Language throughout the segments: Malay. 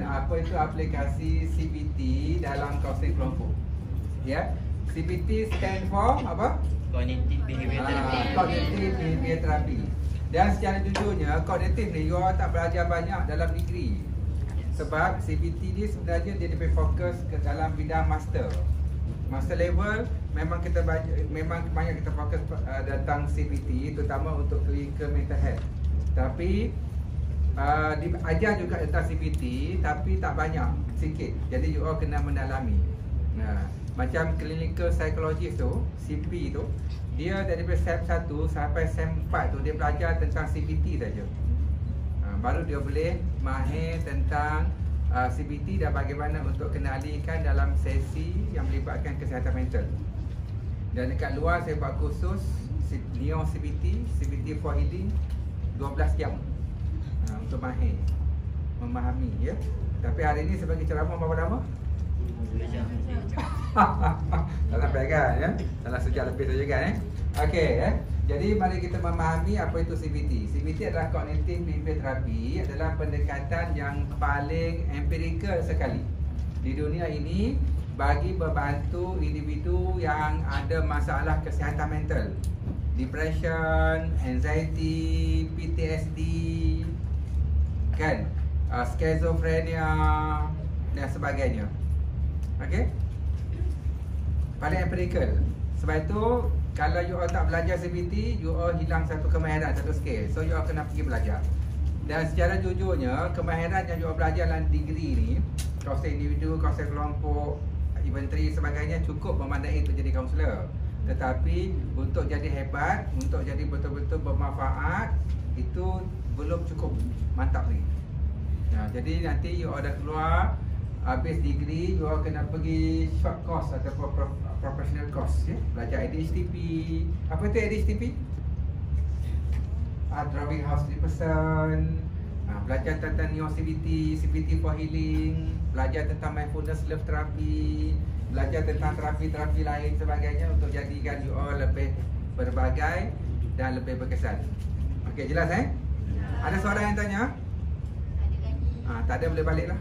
apa itu aplikasi CBT dalam kaunseling kelompok. Ya, CBT stand for apa? Cognitive Behavior Therapy. Cognitive Behavior Therapy. Dan secara jujurnya, kognitif ni you all tak belajar banyak dalam degree. Sebab CBT ni sebenarnya dia lebih fokus ke dalam bidang master. Master level memang kita banyak kita fokus tentang CBT, terutama untuk clinical mental health. Tapi diajar juga tentang CBT, tapi tak banyak, sikit. Jadi you all kena mendalami. Macam clinical psychologist tu, CP tu, dia daripada SEM 1 sampai SEM 4 tu dia belajar tentang CBT saja. Baru dia boleh mahir tentang CBT dan bagaimana untuk kenalikan dalam sesi yang melibatkan kesihatan mental. Dan dekat luar saya buat kursus Neo CBT, CBT for Healing 12 jam untuk mahir, memahami, ya. Tapi hari ini sebagai ceramah berapa lama? 2 jam. Tak sampai kan, ya? Dalam sejak lebih saja kan, Okey, Jadi mari kita memahami apa itu CBT. CBT adalah Cognitive Behavior Therapy, adalah pendekatan yang paling empirikal sekali di dunia ini bagi membantu individu yang ada masalah kesihatan mental, depression, anxiety, PTSD, kan, skizofrenia dan sebagainya. Okey, paling empirikal. Sebab itu kalau you all tak belajar CBT, you all hilang satu kemahiran, satu skill. So you all kena pergi belajar. Dan secara jujurnya, kemahiran yang you all belajar dalam degree ni, kaunseling individu, kaunseling kelompok, inventory sebagainya, cukup memandai untuk jadi kaunselor. Tetapi untuk jadi hebat, untuk jadi betul-betul bermanfaat, itu belum cukup mantap lagi. Jadi nanti you all dah keluar, habis degree, you all kena pergi short course ataupun professional course, ya? Belajar ADHTP. Apa itu ADHTP? Driving House 3%. Belajar tentang Neo CBT, CBT for Healing, belajar tentang mindfulness love therapy, belajar tentang terapi-terapi lain sebagainya untuk jadikan you all lebih berbagai dan lebih berkesan. Okey, jelas, Ada soalan yang tanya? Tak ada, boleh balik lah.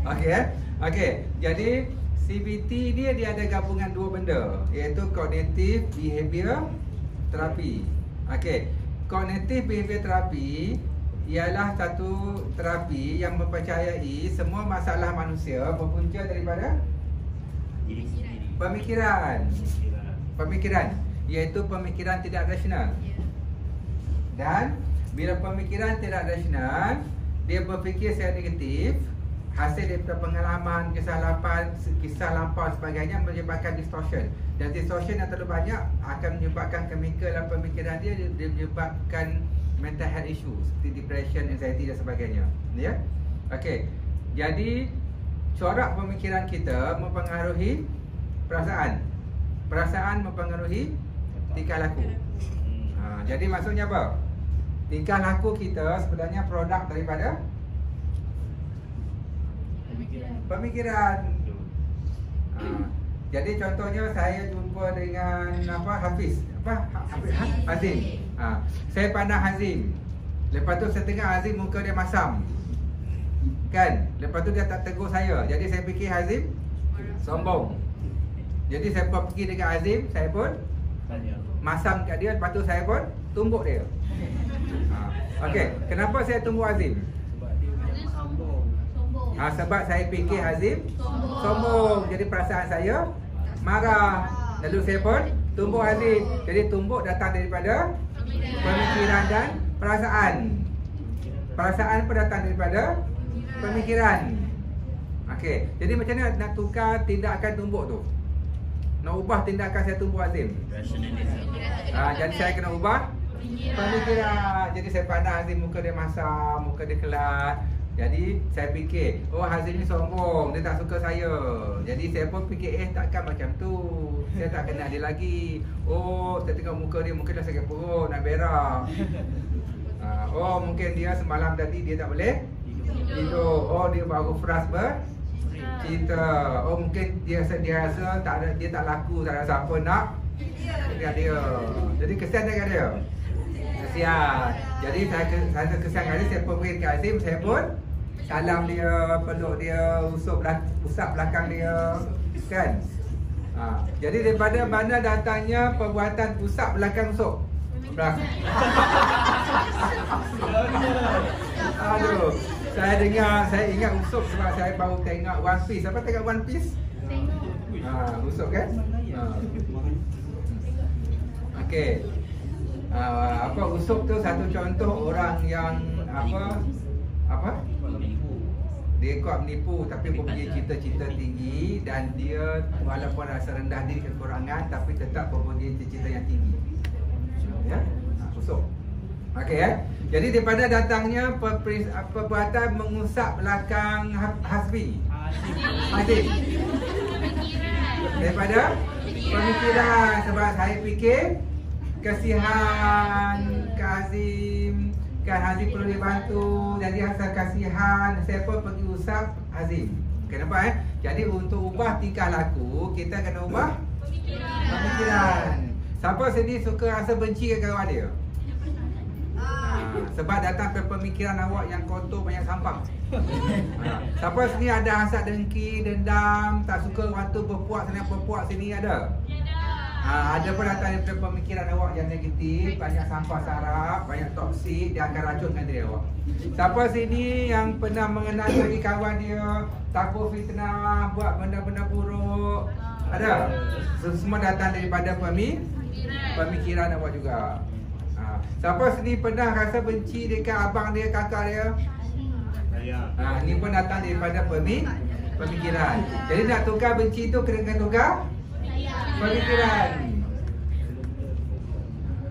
Okey, Okey, jadi CBT ni dia ada gabungan dua benda, iaitu Cognitive Behavior Therapy. Okey, Cognitive Behavior Therapy ialah satu terapi yang mempercayai semua masalah manusia berpunca daripada Diri sendiri. Pemikiran, iaitu pemikiran tidak rasional. Dan bila pemikiran tidak rasional, dia berfikir secara negatif, hasil daripada pengalaman, kisah lampau sebagainya menyebabkan distortion. Dan distortion yang terlalu banyak akan menyebabkan chemical dalam pemikiran dia menyebabkan mental health issues seperti depression, anxiety dan sebagainya, ya. Okey. Jadi corak pemikiran kita mempengaruhi perasaan. Perasaan mempengaruhi tingkah laku. Jadi maksudnya apa? Tingkah laku kita sebenarnya produk daripada pemikiran. Jadi contohnya saya jumpa dengan Hafiz, Hazim. Saya pandang Hazim. Lepas tu saya tengok Hazim muka dia masam, kan? Lepas tu dia tak tegur saya. Jadi saya fikir Hazim sombong. Jadi saya pun pergi dekat Hazim, saya pun masam kat dia. Lepas tu saya pun tumbuk dia. Okey, kenapa saya tumbuk Hazim? Sebab saya fikir Hazim sombong. Jadi perasaan saya marah. Lalu saya pun tumbuk Hazim. Jadi tumbuk datang daripada pemikiran dan perasaan. Perasaan pun datang daripada pemikiran. Okey, jadi macam mana nak tukar tindakan tumbuk tu? Nak ubah tindakan saya tumbuk Hazim. Jadi saya kena ubah pemikiran. Jadi saya pandang Hazim muka dia masam, muka dia kelat. Jadi saya fikir, oh Hazim ni sombong, dia tak suka saya. Jadi saya pun fikir, takkan macam tu, saya tak kenal dia lagi. Oh, saya tengok muka dia sakit perut, nak berak. Oh, mungkin dia semalam tadi dia tak boleh tidur. Oh, dia baru frust bercinta. Oh, mungkin dia rasa dia tak laku, tak ada siapa nak dekat dia. Jadi kesian dekat dia. Kesian. Jadi saya kesian kali saya pun pergi dekat Hazim, saya pun salam dia, peluk dia, usap belakang dia, kan? Jadi daripada mana datangnya perbuatan usap belakang usuk? Belakang. Aduh, saya ingat usuk sebab saya baru tengok One Piece. Siapa tengok One Piece? Usuk kan? Okey. Usuk tu satu contoh orang yang dia kuat menipu tapi mempunyai cita-cita tinggi, dan dia walaupun rasa rendah diri, kekurangan, tapi tetap mempunyai cita-cita yang tinggi. Ya, usuk. Okey Jadi daripada datangnya perbuatan mengusap belakang Hazim. Daripada pemikiran, sebab saya fikir kasihan ke Hazim, kan Hazim perlu dibantu, jadi asal kasihan saya pun pergi usap Hazim. Kenapa Jadi untuk ubah tingkah laku, kita kena ubah pemikiran. Siapa sini suka rasa benci ke kawan dia? Sebab datang ke pemikiran awak yang kotor, banyak sampah. Siapa sini ada hasad, dengki, dendam, tak suka orang tu berpuak sana berpuak sini, ada? Ada pun datang daripada pemikiran awak yang negatif, banyak sampah sarap, banyak toksik, dia akan racunkan diri awak. Siapa sini yang pernah mengenal bagi kawan dia, tabur fitnah, buat benda-benda buruk? Ada? Semua datang daripada pemikiran awak juga. Siapa sini pernah rasa benci dekat abang dia, kakak dia? Ini pun datang daripada pemikiran. Jadi nak tukar benci tu kena tukar pemikiran.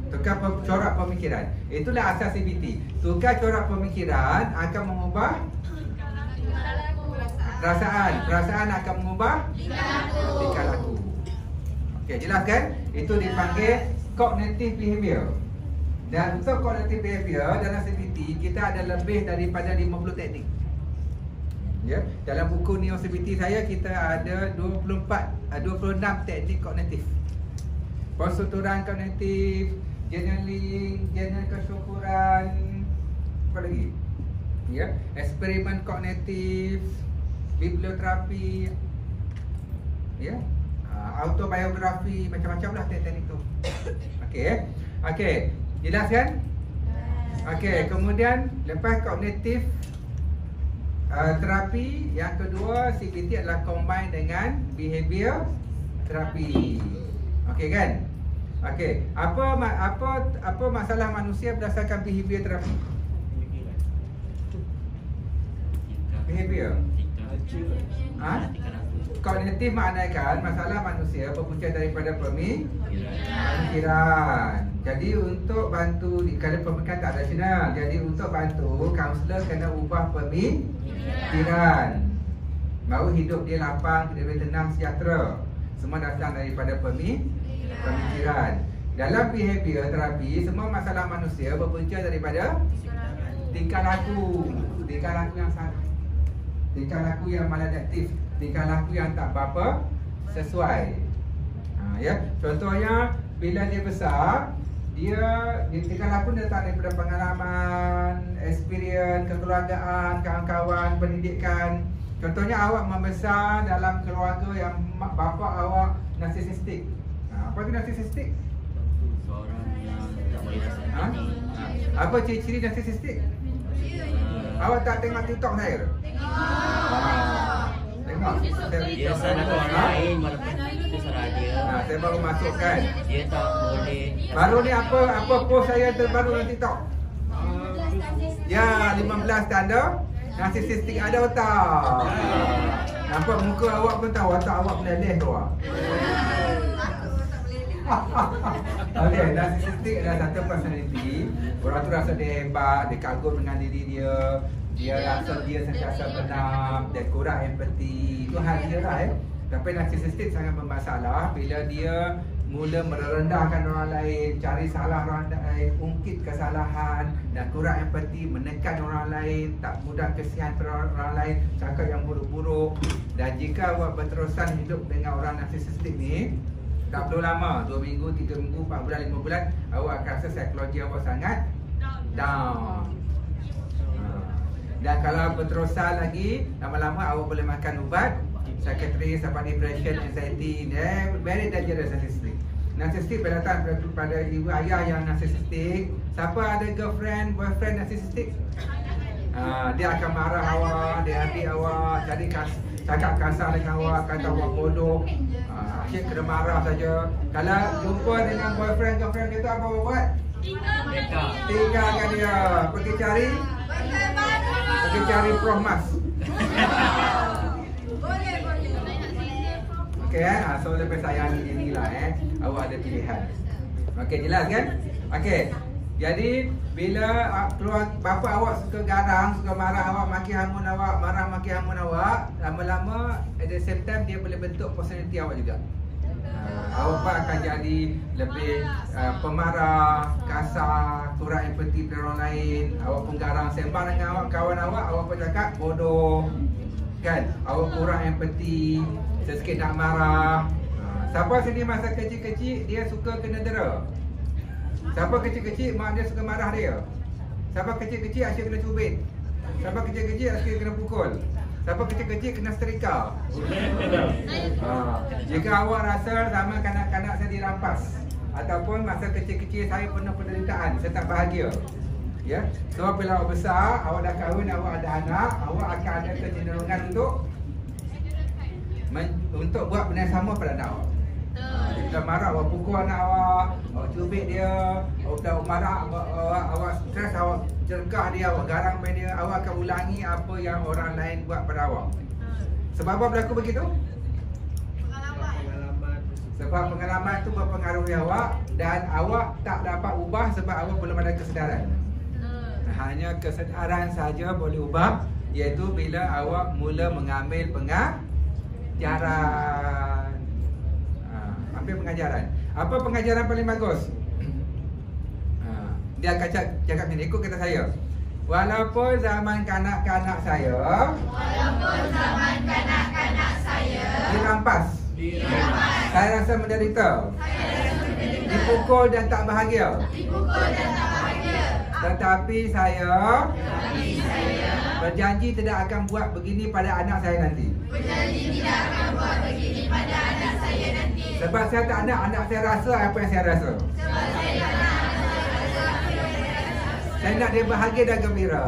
Tukar corak pemikiran. Itulah asas CBT. Tukar corak pemikiran akan mengubah perasaan. Perasaan akan mengubah tingkah laku. Okey, jelas kan? Itu dipanggil cognitive behavior. Dan untuk cognitive behavior dalam CBT, kita ada lebih daripada 50 teknik. Ya, dalam buku Neo CBT saya, kita ada 26 teknik kognitif. Perstrukturan kognitif, journaling, jurnal kesyukuran, apa lagi? Ya, eksperimen kognitif, biblioterapi, ya, autobiografi, macam-macam lah teknik tu. Okey, jelas kan? Okey, kemudian lepas kognitif terapi, yang kedua CBT adalah combine dengan behavior terapi. Okey kan? Okey, apa masalah manusia berdasarkan behavior terapi? Behavior. Kognitif maknanya masalah manusia berpunca daripada pemikiran. Jadi untuk bantu, kalau pemikiran tak rasional, jadi untuk bantu, kaunselor kena ubah pemikiran, baru hidup dia lapang, dia lebih tenang, sejahtera. Semua datang daripada pemikiran. Dalam behavior terapi, semua masalah manusia berpunca daripada tingkah laku. Tingkah laku yang salah, tingkah laku yang maladaptif, tingkah laku yang tak berapa sesuai. Ya, contohnya bila dia besar, dia tingkah laku datang daripada pengalaman, experience, kekeluargaan, kawan-kawan, pendidikan. Contohnya awak membesar dalam keluarga yang bapa awak narsisistik. Apa tu narsisistik? Seorang yang tak boleh rasa. Apa ciri-ciri narsisistik? Awak tak tengok TikTok saya? Tengok. Dia salah orang lain walaupun itu salah dia. Saya baru masukkan. Dia tak boleh. Baru ni apa post saya terbaru dalam TikTok? Ya, 15 tanda narsisistik ada otak. Nampak muka awak pun tahu otak awak meleleh tu. Okey, narsisistik adalah satu personality. Orang tu rasa dia hebat, dia kagum dengan diri dia. Dia rasa dia sentiasa benar, dia kurang empati. Itu hal dia lah Tapi narsisistik sangat bermasalah bila dia mula merendahkan orang lain, cari salah orang lain, ungkit kesalahan dan kurang empati, menekan orang lain, tak mudah kesian pada orang lain, cakap yang buruk-buruk. Dan jika awak berterusan hidup dengan orang narsisistik ni, tak perlu lama, 2 minggu, 3 minggu, 4 bulan, 5 bulan, awak akan rasa psikologi awak sangat down. Dan kalau berterusan lagi, lama-lama awak boleh makan ubat psychiatry sampai depression, anxiety, very dangerous narcissistic. Narcissistic berdatang pada ibu ayah yang narcissistic. Siapa ada girlfriend, boyfriend narcissistic? Dia akan marah awak, dia hati awak, jadi cakap kasar dengan awak, kata awak bodoh. Asyik kena marah saja. Kalau jumpa dengan boyfriend, girlfriend itu apa awak buat? Tinggalkan dia. Pergi cari promas. Okey, so lebih sayangi inilah awak ada pilihan. Okey, jelas kan? Okey. Jadi bila keluar bapa awak suka garang, suka marah awak, maki hamun awak, marah maki hamun awak, lama-lama at the same time dia boleh bentuk personality awak juga. Awak pun akan jadi lebih pemarah, kasar, kurang empati pada orang lain. Awak pun garang sembang dengan awak, kawan awak pun cakap bodoh. Kan? Awak kurang empati, sesikit nak marah. Siapa sendiri masa kecil-kecil dia suka kena dera? Siapa kecil-kecil mak dia suka marah dia? Siapa kecil-kecil asyik kena cubit? Siapa kecil-kecil asyik kena pukul? Siapa kecil-kecil kena setrika? Jika awak rasa sama kanak-kanak saya dirampas ataupun masa kecil-kecil saya pernah penderitaan, saya tak bahagia. Ya, so bila awak besar, awak dah kahwin, awak ada anak, awak akan ada kecenderungan untuk buat benda yang sama pada anak awak. Dia marah, awak pukul anak awak, awak cubit dia, awak marah, awak stres, awak jerkah dia, awak garang pada dia, awak akan ulangi apa yang orang lain buat pada awak. Sebab apa berlaku begitu? Sebab pengalaman itu mempengaruhi awak dan awak tak dapat ubah sebab awak belum ada kesedaran. Hanya kesedaran saja boleh ubah, iaitu bila awak mula mengambil pengajaran. Ambil pengajaran. Apa pengajaran paling bagus? Dia akan cakap ni, ikut kata saya. Walaupun zaman kanak-kanak saya dirampas, saya rasa menderita, dipukul dan tak bahagia. Tetapi saya berjanji tidak akan buat begini pada anak saya nanti. Sebab saya tak nak anak saya rasa apa yang saya rasa. Saya nak dia bahagia dan gembira.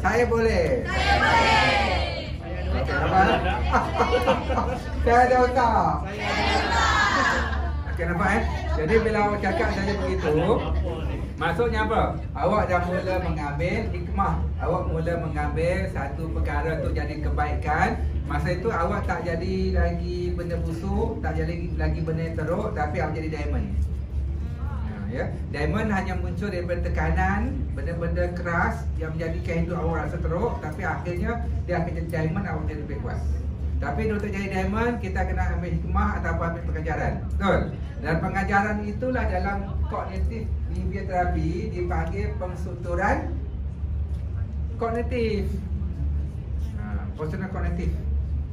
Saya boleh. Saya ada otak. Okey, nampak Jadi bila awak cakap saja begitu, maksudnya apa? Awak dah mula mengambil hikmah. Awak mula mengambil satu perkara tu jadi kebaikan. Masa itu awak tak jadi lagi benda busuk, tak jadi lagi benda yang teruk, tapi awak jadi diamond. Ya, diamond hanya muncul daripada tekanan, benda-benda keras yang menjadikan hidup awak rasa teruk, tapi akhirnya dia akan jadi diamond, awak jadi lebih puas. Tapi untuk jadi diamond, kita kena ambil hikmah ataupun ambil pengajaran. Betul? Dan pengajaran itulah dalam kognitif behavior terapi dipanggil pengstrukturan kognitif. Personal kognitif.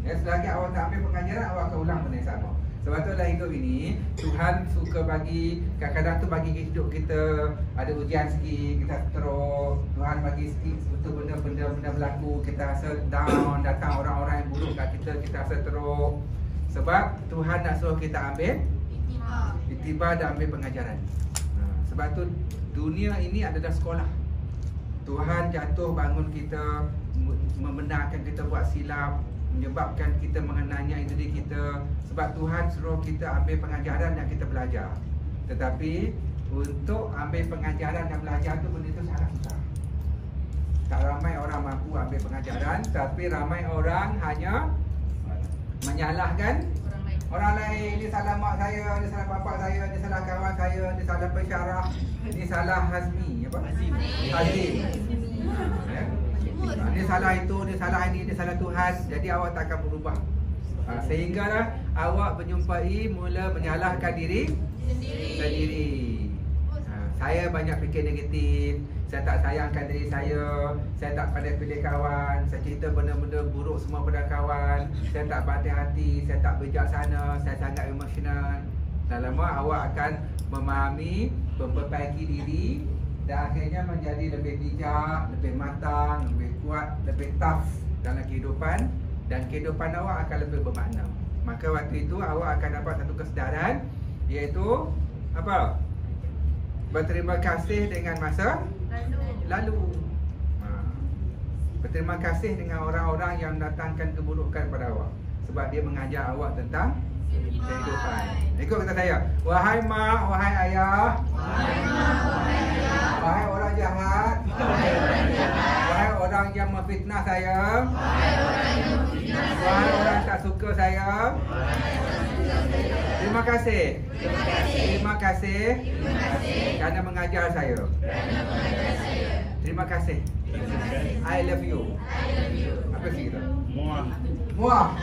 Ya, selagi awak tak ambil pengajaran, awak akan ulang benda yang sama. Sebab tu dalam hidup ini, Tuhan suka bagi, kadang-kadang tu bagi hidup kita ada ujian sikit, kita teruk. Tuhan bagi sikit betul benda berlaku, kita rasa down, datang orang-orang yang buruk kat kita, kita rasa teruk. Sebab Tuhan nak suruh kita ambil iktibar dan ambil pengajaran. Sebab tu dunia ini adalah sekolah. Tuhan jatuh bangun kita, membenarkan kita buat silap, menyebabkan kita mengenanya diri kita. Sebab Tuhan suruh kita ambil pengajaran dan kita belajar. Tetapi untuk ambil pengajaran dan belajar tu benda tu sangat susah. Tak ramai orang mampu ambil pengajaran, tapi ramai orang hanya menyalahkan orang lain. Dia salah mak saya, dia salah bapak saya, dia salah kawan saya, dia salah pensyarah, dia salah Hazmi, apa? Hazim. Dia salah itu, dia salah ini, dia salah Tuhan. Jadi awak tak akan berubah. Sehinggalah awak menjumpai mula menyalahkan diri sendiri. Saya banyak fikir negatif, saya tak sayangkan diri saya tak pandai pilih kawan, saya cerita benda-benda buruk semua pada kawan, saya tak berhati-hati, saya tak bijaksana, saya sangat emosional. Dan lama awak akan memahami, memperbaiki diri dan akhirnya menjadi lebih bijak, lebih matang, lebih kuat, lebih tough dalam kehidupan, dan kehidupan awak akan lebih bermakna. Maka waktu itu awak akan dapat satu kesedaran, iaitu apa? Berterima kasih dengan masa lalu. Berterima kasih dengan orang-orang yang mendatangkan keburukan pada awak, sebab dia mengajar awak tentang kehidupan. Ikut kata saya. Wahai mak, wahai ayah, wahai orang jahat, wahai orang yang memfitnah saya, wahai orang tak suka saya, terima kasih. Terima kasih kerana mengajar saya. Terima kasih. I love you. Apa sih kita? Muah. Muah.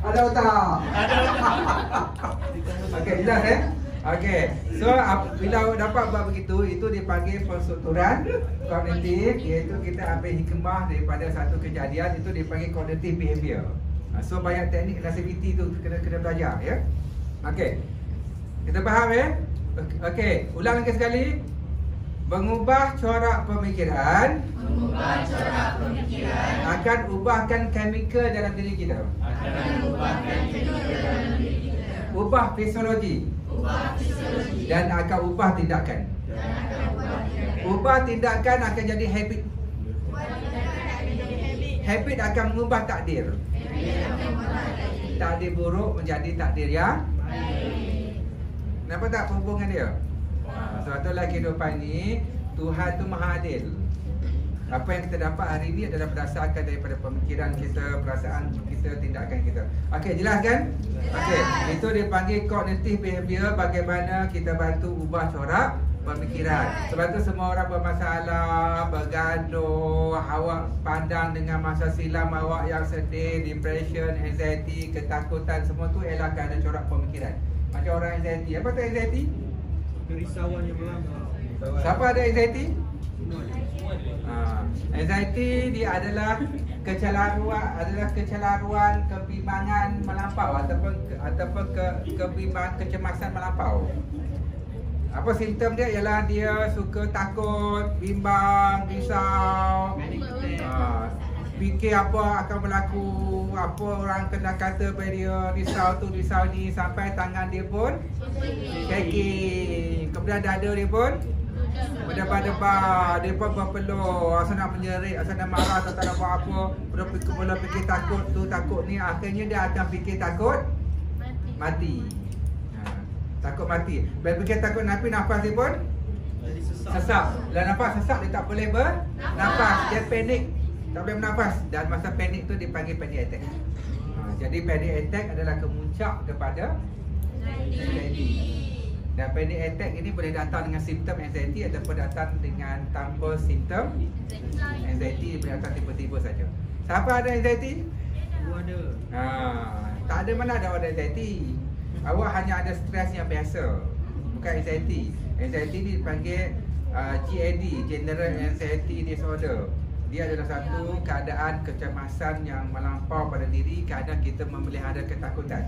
Ada tak? Okey, jelas Okey. So bila dapat buat begitu, itu dipanggil penstrukturan kognitif, iaitu kita ambil hikmah daripada satu kejadian, itu dipanggil cognitive behavior. So banyak teknik dan aktiviti tu kena belajar ya. Okey. Kita faham Okey, ulang lagi sekali. Mengubah corak pemikiran akan ubahkan chemical dalam diri kita. Ubah fisiologi dan akan ubah tindakan. Ubah tindakan akan jadi habit. Habit akan mengubah takdir. Takdir buruk menjadi takdir yang nampak tak hubungan dia? Sebab itulah kehidupan ni, Tuhan tu maha adil. Apa yang kita dapat hari ni adalah berdasarkan daripada pemikiran kita, perasaan kita, tindakan kita. Okey, jelas kan? Okey, itu dipanggil cognitive behavior, bagaimana kita bantu ubah corak pemikiran. Sebab tu semua orang bermasalah, bergaduh, awak pandang dengan masa silam awak yang sedih, depression, anxiety, ketakutan, semua tu ialah kerana corak pemikiran. Macam orang anxiety. Apa tu anxiety? Kerisauan yang melambung. Siapa ada anxiety? Anxiety dia adalah kecelaruan, kebimbangan melampau ataupun kebimbangan, kecemasan melampau. Apa simptom dia? Ialah dia suka takut, bimbang, risau, fikir apa akan berlaku, apa orang kena kata pada dia, risau tu, risau ni, sampai tangan dia pun shaking, kemudian dada dia pun berdebar-debar, dia pun berpeluh, asal nak menjerit, asal nak marah, tak nak buat apa, mula fikir takut tu, takut ni, akhirnya dia akan fikir takut mati. Takut mati. Bila fikir takut mati, nafas dia pun sesak. Bila nafas sesak, dia tak boleh bernafas, dia panik, tak boleh bernafas, dan masa panik tu dipanggil panic attack. Jadi panic attack adalah kemuncak kepada anxiety. Dan panic attack ini boleh datang dengan simptom anxiety ataupun datang dengan tanpa simptom anxiety, boleh datang tiba-tiba saja. Siapa ada anxiety? Ada. Tak ada, mana ada orang anxiety. Awak hanya ada stres yang biasa, bukan anxiety. Anxiety ni dipanggil GAD, General Anxiety Disorder. Dia adalah satu keadaan kecemasan yang melampau pada diri kerana kita memelihara ketakutan.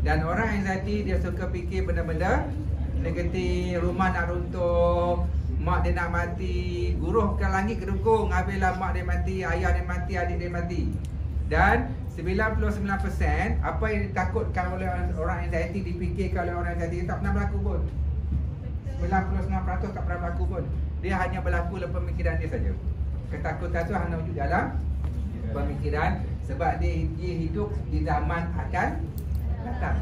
Dan orang anxiety dia suka fikir benda-benda negatif, rumah nak runtuh, mak dia nak mati, guruh ke langit kedukung, habislah mak dia mati, ayah dia mati, adik dia mati. Dan 99% apa yang ditakutkan oleh orang anxiety, dipikirkan oleh orang anxiety, tak pernah berlaku pun. 99% tak pernah berlaku pun. Dia hanya berlaku dalam pemikiran dia saja. Ketakutan tu hanya wujud dalam pemikiran, sebab dia hidup di zaman akan datang.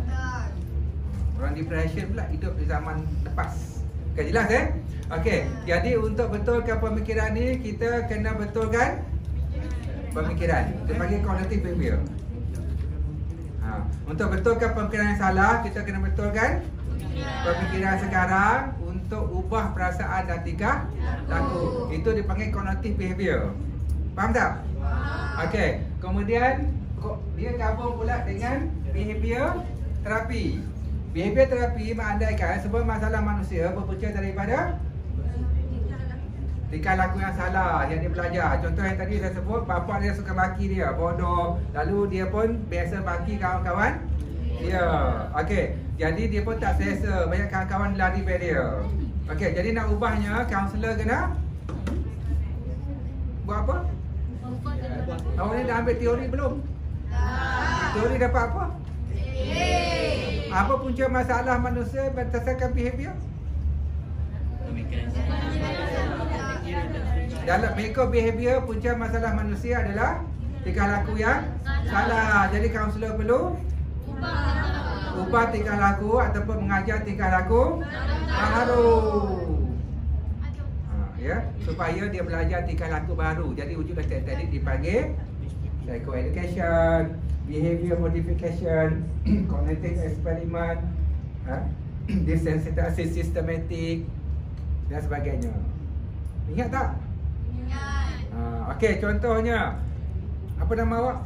Orang depression pula hidup di zaman lepas. Okay, jelas Okey, jadi untuk betulkan pemikiran ni, kita kena betulkan pemikiran. Dia panggil cognitive behavior. Untuk betulkan pemikiran yang salah, kita kena betulkan pemikiran sekarang untuk ubah perasaan dan tingkah laku. Itu dipanggil cognitive behavior. Faham tak? Okey, kemudian dia gabung pula dengan behavior terapi. Behavior terapi mengandaikan sebuah masalah manusia berpunca daripada tingkah laku yang salah yang dia belajar. Contoh yang tadi saya sebut, bapa dia suka maki dia, bodoh. Lalu dia pun biasa maki kawan-kawan dia. Okey, jadi dia pun tak selesa, banyak kawan-kawan lari pada dia. Okey, jadi nak ubahnya, kaunselor kena buat apa? Awak ni dah ambil teori belum? Teori dapat apa? Apa punca masalah manusia berdasarkan behavior? Dalam makeup behavior, punca masalah manusia adalah tingkah laku yang salah. Jadi kaunselor perlu ubah tingkah laku ataupun mengajar tingkah laku baru. Ya, supaya dia belajar tingkah laku baru. Jadi wujudlah teknik dipanggil psychoeducation, behavior modification, cognitive experiment, desensitization systematic dan sebagainya. Ingat tak? Okey, contohnya apa nama awak?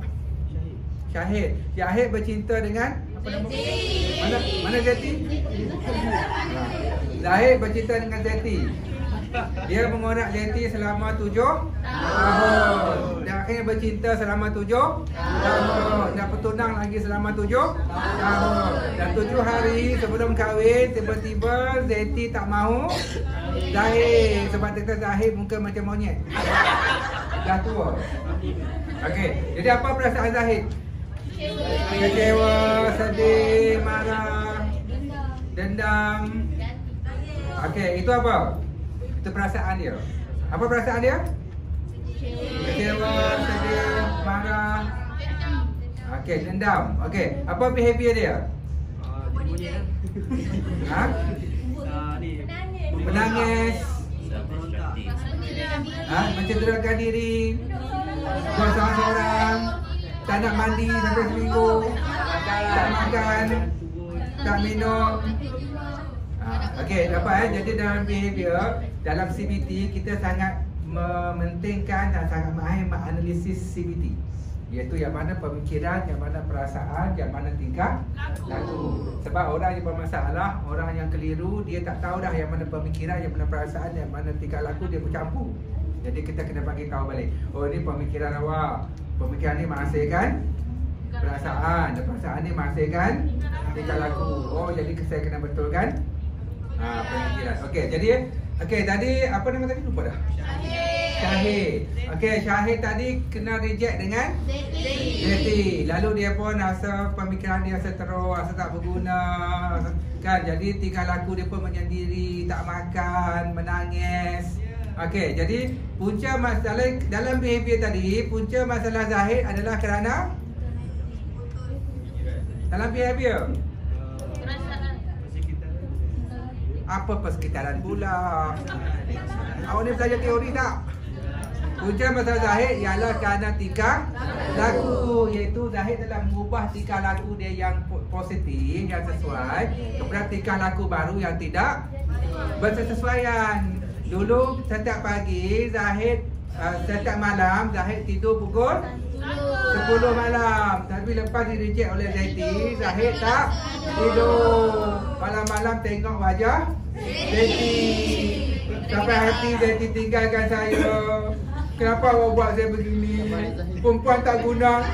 Syahid. Syahid bercinta dengan apa nama? Mana Zeti? Zahid bercinta dengan Zeti. Dia mengorak Zeti selama 7 tahun. Dan akhirnya bercinta selama 7 tahun. Dan bertunang lagi selama 7 tahun. Dan 7 hari sebelum kahwin, tiba-tiba Zeti tak mahu Zahid. Sebab kata Zahid muka macam monyet. Dah tua. Okey, jadi apa perasaan Zahid? Kecewa, sedih, marah, dendam. Okey, itu apa? Itu perasaan dia. Apa perasaan dia? Kecewa, sedih, marah. Okey, dendam. Okey, apa behavior dia? Menangis. Mencederakan diri. Buat seorang-seorang. Tak nak mandi sampai seminggu. Tak makan. Tak minum. Okey, dapat jadi dalam behavior, dalam CBT kita sangat mementingkan dan sangat mahir menganalisis CBT. Iaitu yang mana pemikiran, yang mana perasaan, yang mana tingkah laku. Sebab orang yang bermasalah, orang yang keliru, dia tak tahu dah yang mana pemikiran, yang mana perasaan, yang mana tingkah laku, dia bercampur. Jadi kita kena bagi tahu balik. Oh, ni pemikiran awak. Pemikiran ni menghasilkan perasaan, dan perasaan ni menghasilkan tingkah laku. Oh, jadi saya kena betulkan pemikiran. Okey, jadi tadi apa nama tadi lupa dah. Syahid. Okey, Syahid tadi kena reject dengan Zeti. Lalu dia pun rasa pemikiran dia rasa teruk, rasa tak berguna, kan? Jadi tingkah laku dia pun menyendiri, tak makan, menangis. Okey, jadi punca masalah dalam behavior tadi, punca masalah Zahid adalah kerana dalam behavior apa persekitaran pula? Awak ni belajar teori tak? Punca masalah Zahid ialah kerana tingkah laku, iaitu Zahid telah mengubah tingkah laku dia yang positif, yang sesuai kepada tingkah laku baru yang tidak bersesuaian. Dulu setiap pagi Zahid, setiap malam Zahid tidur pukul 10 malam. Tapi lepas di reject oleh Zeti, Zahid tak tidur. Malam-malam tengok wajah Zeti. Sampai hati Zeti tinggalkan saya. Kenapa awak buat saya begini? Perempuan tak guna.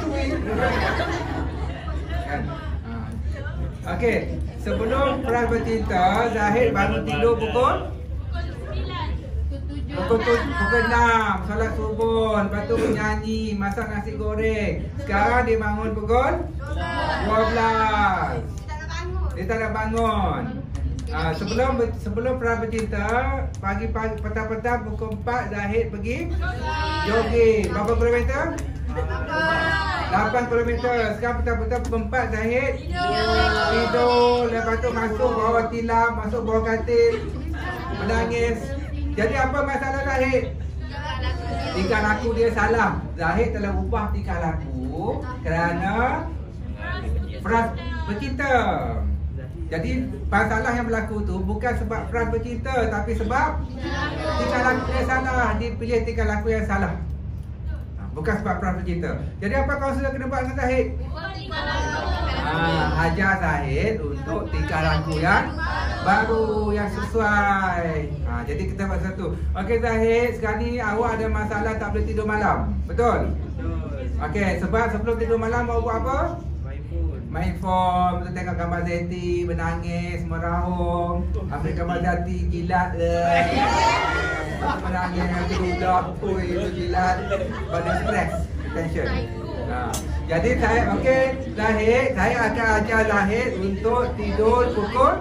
Okey, sebelum perang bercinta, Zahid baru tidur pukul 6, solat subuh, lepas tu menyanyi, masak nasi goreng. Sekarang dia bangun pukul 12. Dia tak nak bangun. Sebelum perang bercinta, pagi-pagi, petang-petang pukul 4 Zahid pergi jogging. Berapa kilometer? 8 kilometer. Sekarang petang-petang pukul 4 Zahid tidur. Lepas tu masuk bawah tilam, masuk bawah katil, menangis. Jadi apa masalah Zahid? Tingkah laku dia salah. Zahid telah ubah tingkah laku kerana perang bercinta. Jadi masalah yang berlaku tu bukan sebab perang bercinta, tapi sebab tingkah laku dia salah. Dia pilih tingkah laku yang salah, bukan sebab perang bercinta. Jadi apa kaunselor kena buat dengan Zahid? Ajar Zahid untuk tingkah laku yang baru, yang sesuai. Jadi kita buat satu. Okey Zahid, sekarang ni awak ada masalah tak boleh tidur malam. Betul? Okey, sebab sebelum tidur malam awak buat apa? main form, tu tengok gambar Zeti menangis, merahung, ambil gambar Zeti gilat menangis nanti budak, itu gilat, pada stres, tension. Jadi saya Zahid, saya akan ajar Zahid untuk tidur pukul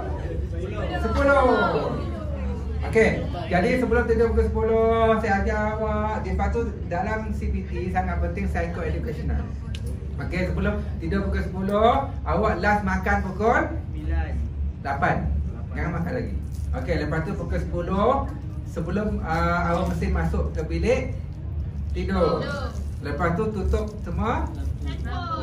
10. Okey, jadi sebelum tidur pukul 10 saya ajar awak. Lepas tu dalam CPT sangat penting psycho-educational. Okey, sebelum tidur pukul 10, awak last makan pukul 8. Jangan makan lagi. Okey, lepas tu pukul 10 sebelum awak mesti masuk ke bilik tidur. Lepas tu tutup semua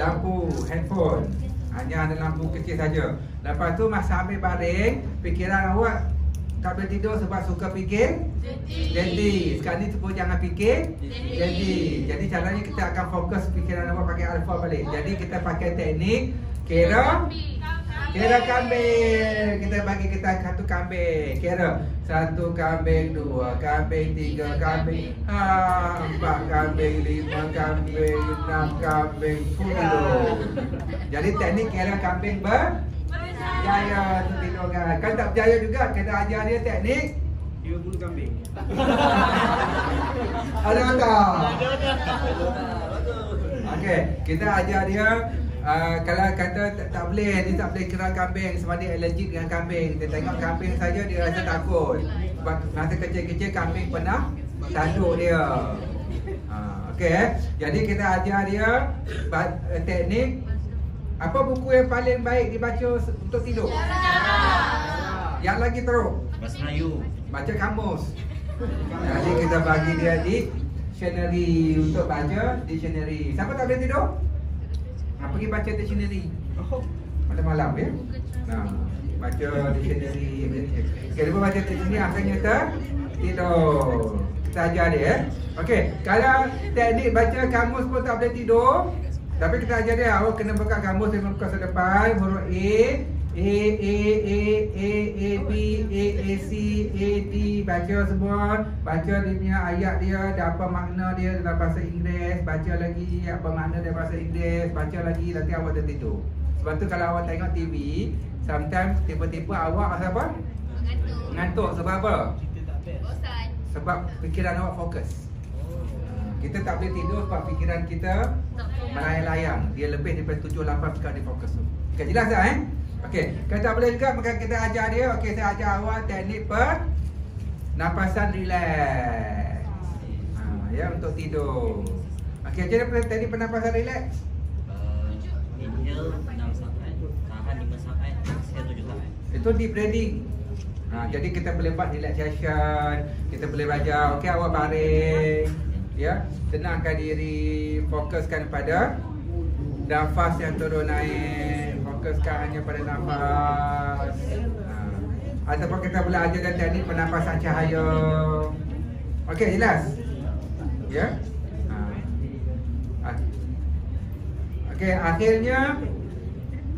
lampu handphone. Hanya ada lampu kecil saja. Lepas tu masa ambil baring, fikiran awak tak boleh tidur sebab suka fikir Jadi sekarang ni pun jangan fikir Jadi caranya kita akan fokus fikiran awak pakai alfa balik. Jadi kita pakai teknik kira kambing. Kita bagi kita satu kambing. Kira 1 kambing, 2 kambing, 3 kambing, 4 kambing, 5 kambing, 6 kambing, 10. Jadi teknik kira kambing berjaya tu tidur kan. Kan tak berjaya juga, kita ajar dia teknik 30 kambing. Ada tak? Okey, kita ajar dia kalau kata tak boleh, dia tak boleh kira kambing sebab dia allergic dengan kambing. Dia tengok kambing saja dia rasa takut. Sebab masa kecil-kecil kambing pernah tanduk dia. Okey, jadi kita ajar dia teknik. Apa buku yang paling baik dibaca untuk tidur? Yang lagi teruk? Bahasa Melayu. Baca kamus. Jadi kita bagi dia dictionary untuk baca dictionary. Siapa tak boleh tidur? Pergi baca dictionary. Malam-malam ya. Baca dictionary. Okey, lepas baca dictionary akhirnya tidur. Kita ajar dia. Okey, kalau teknik baca kamus pun tak boleh tidur, tapi kita ajar dia, awak kena buka kamus di muka depan, huruf A, B, C, A, D, baca semua. Baca dia punya ayat dia, dan apa makna dia dalam bahasa Inggeris. Baca lagi apa makna dalam bahasa Inggeris. Baca lagi, nanti awak tertidur. Sebab tu kalau awak tengok TV, sometimes tiba-tiba awak rasa apa? Ngantuk. Sebab apa? Sebab fikiran awak fokus. Kita tak boleh tidur sebab fikiran kita melayang-layang. Dia lebih daripada 7-8 fikiran dia fokus tu. Okay, jelas tak Okey, kalau tak boleh juga maka kita ajar dia. Okey, saya ajar awak teknik pernafasan relax. Ya, untuk tidur. Okey, jadi teknik pernafasan relax. Inhale 6 saat, tahan 5 saat, exhale 7 saat. Itu deep breathing. Jadi kita boleh buat relaxation. Kita boleh belajar. Okey, awak baring. Ya, tenangkan diri, fokuskan pada nafas yang turun naik, fokuskan hanya pada nafas. Ataupun kita boleh ajarkan teknik pernafasan cahaya. Okey, jelas? Ya. Okey, akhirnya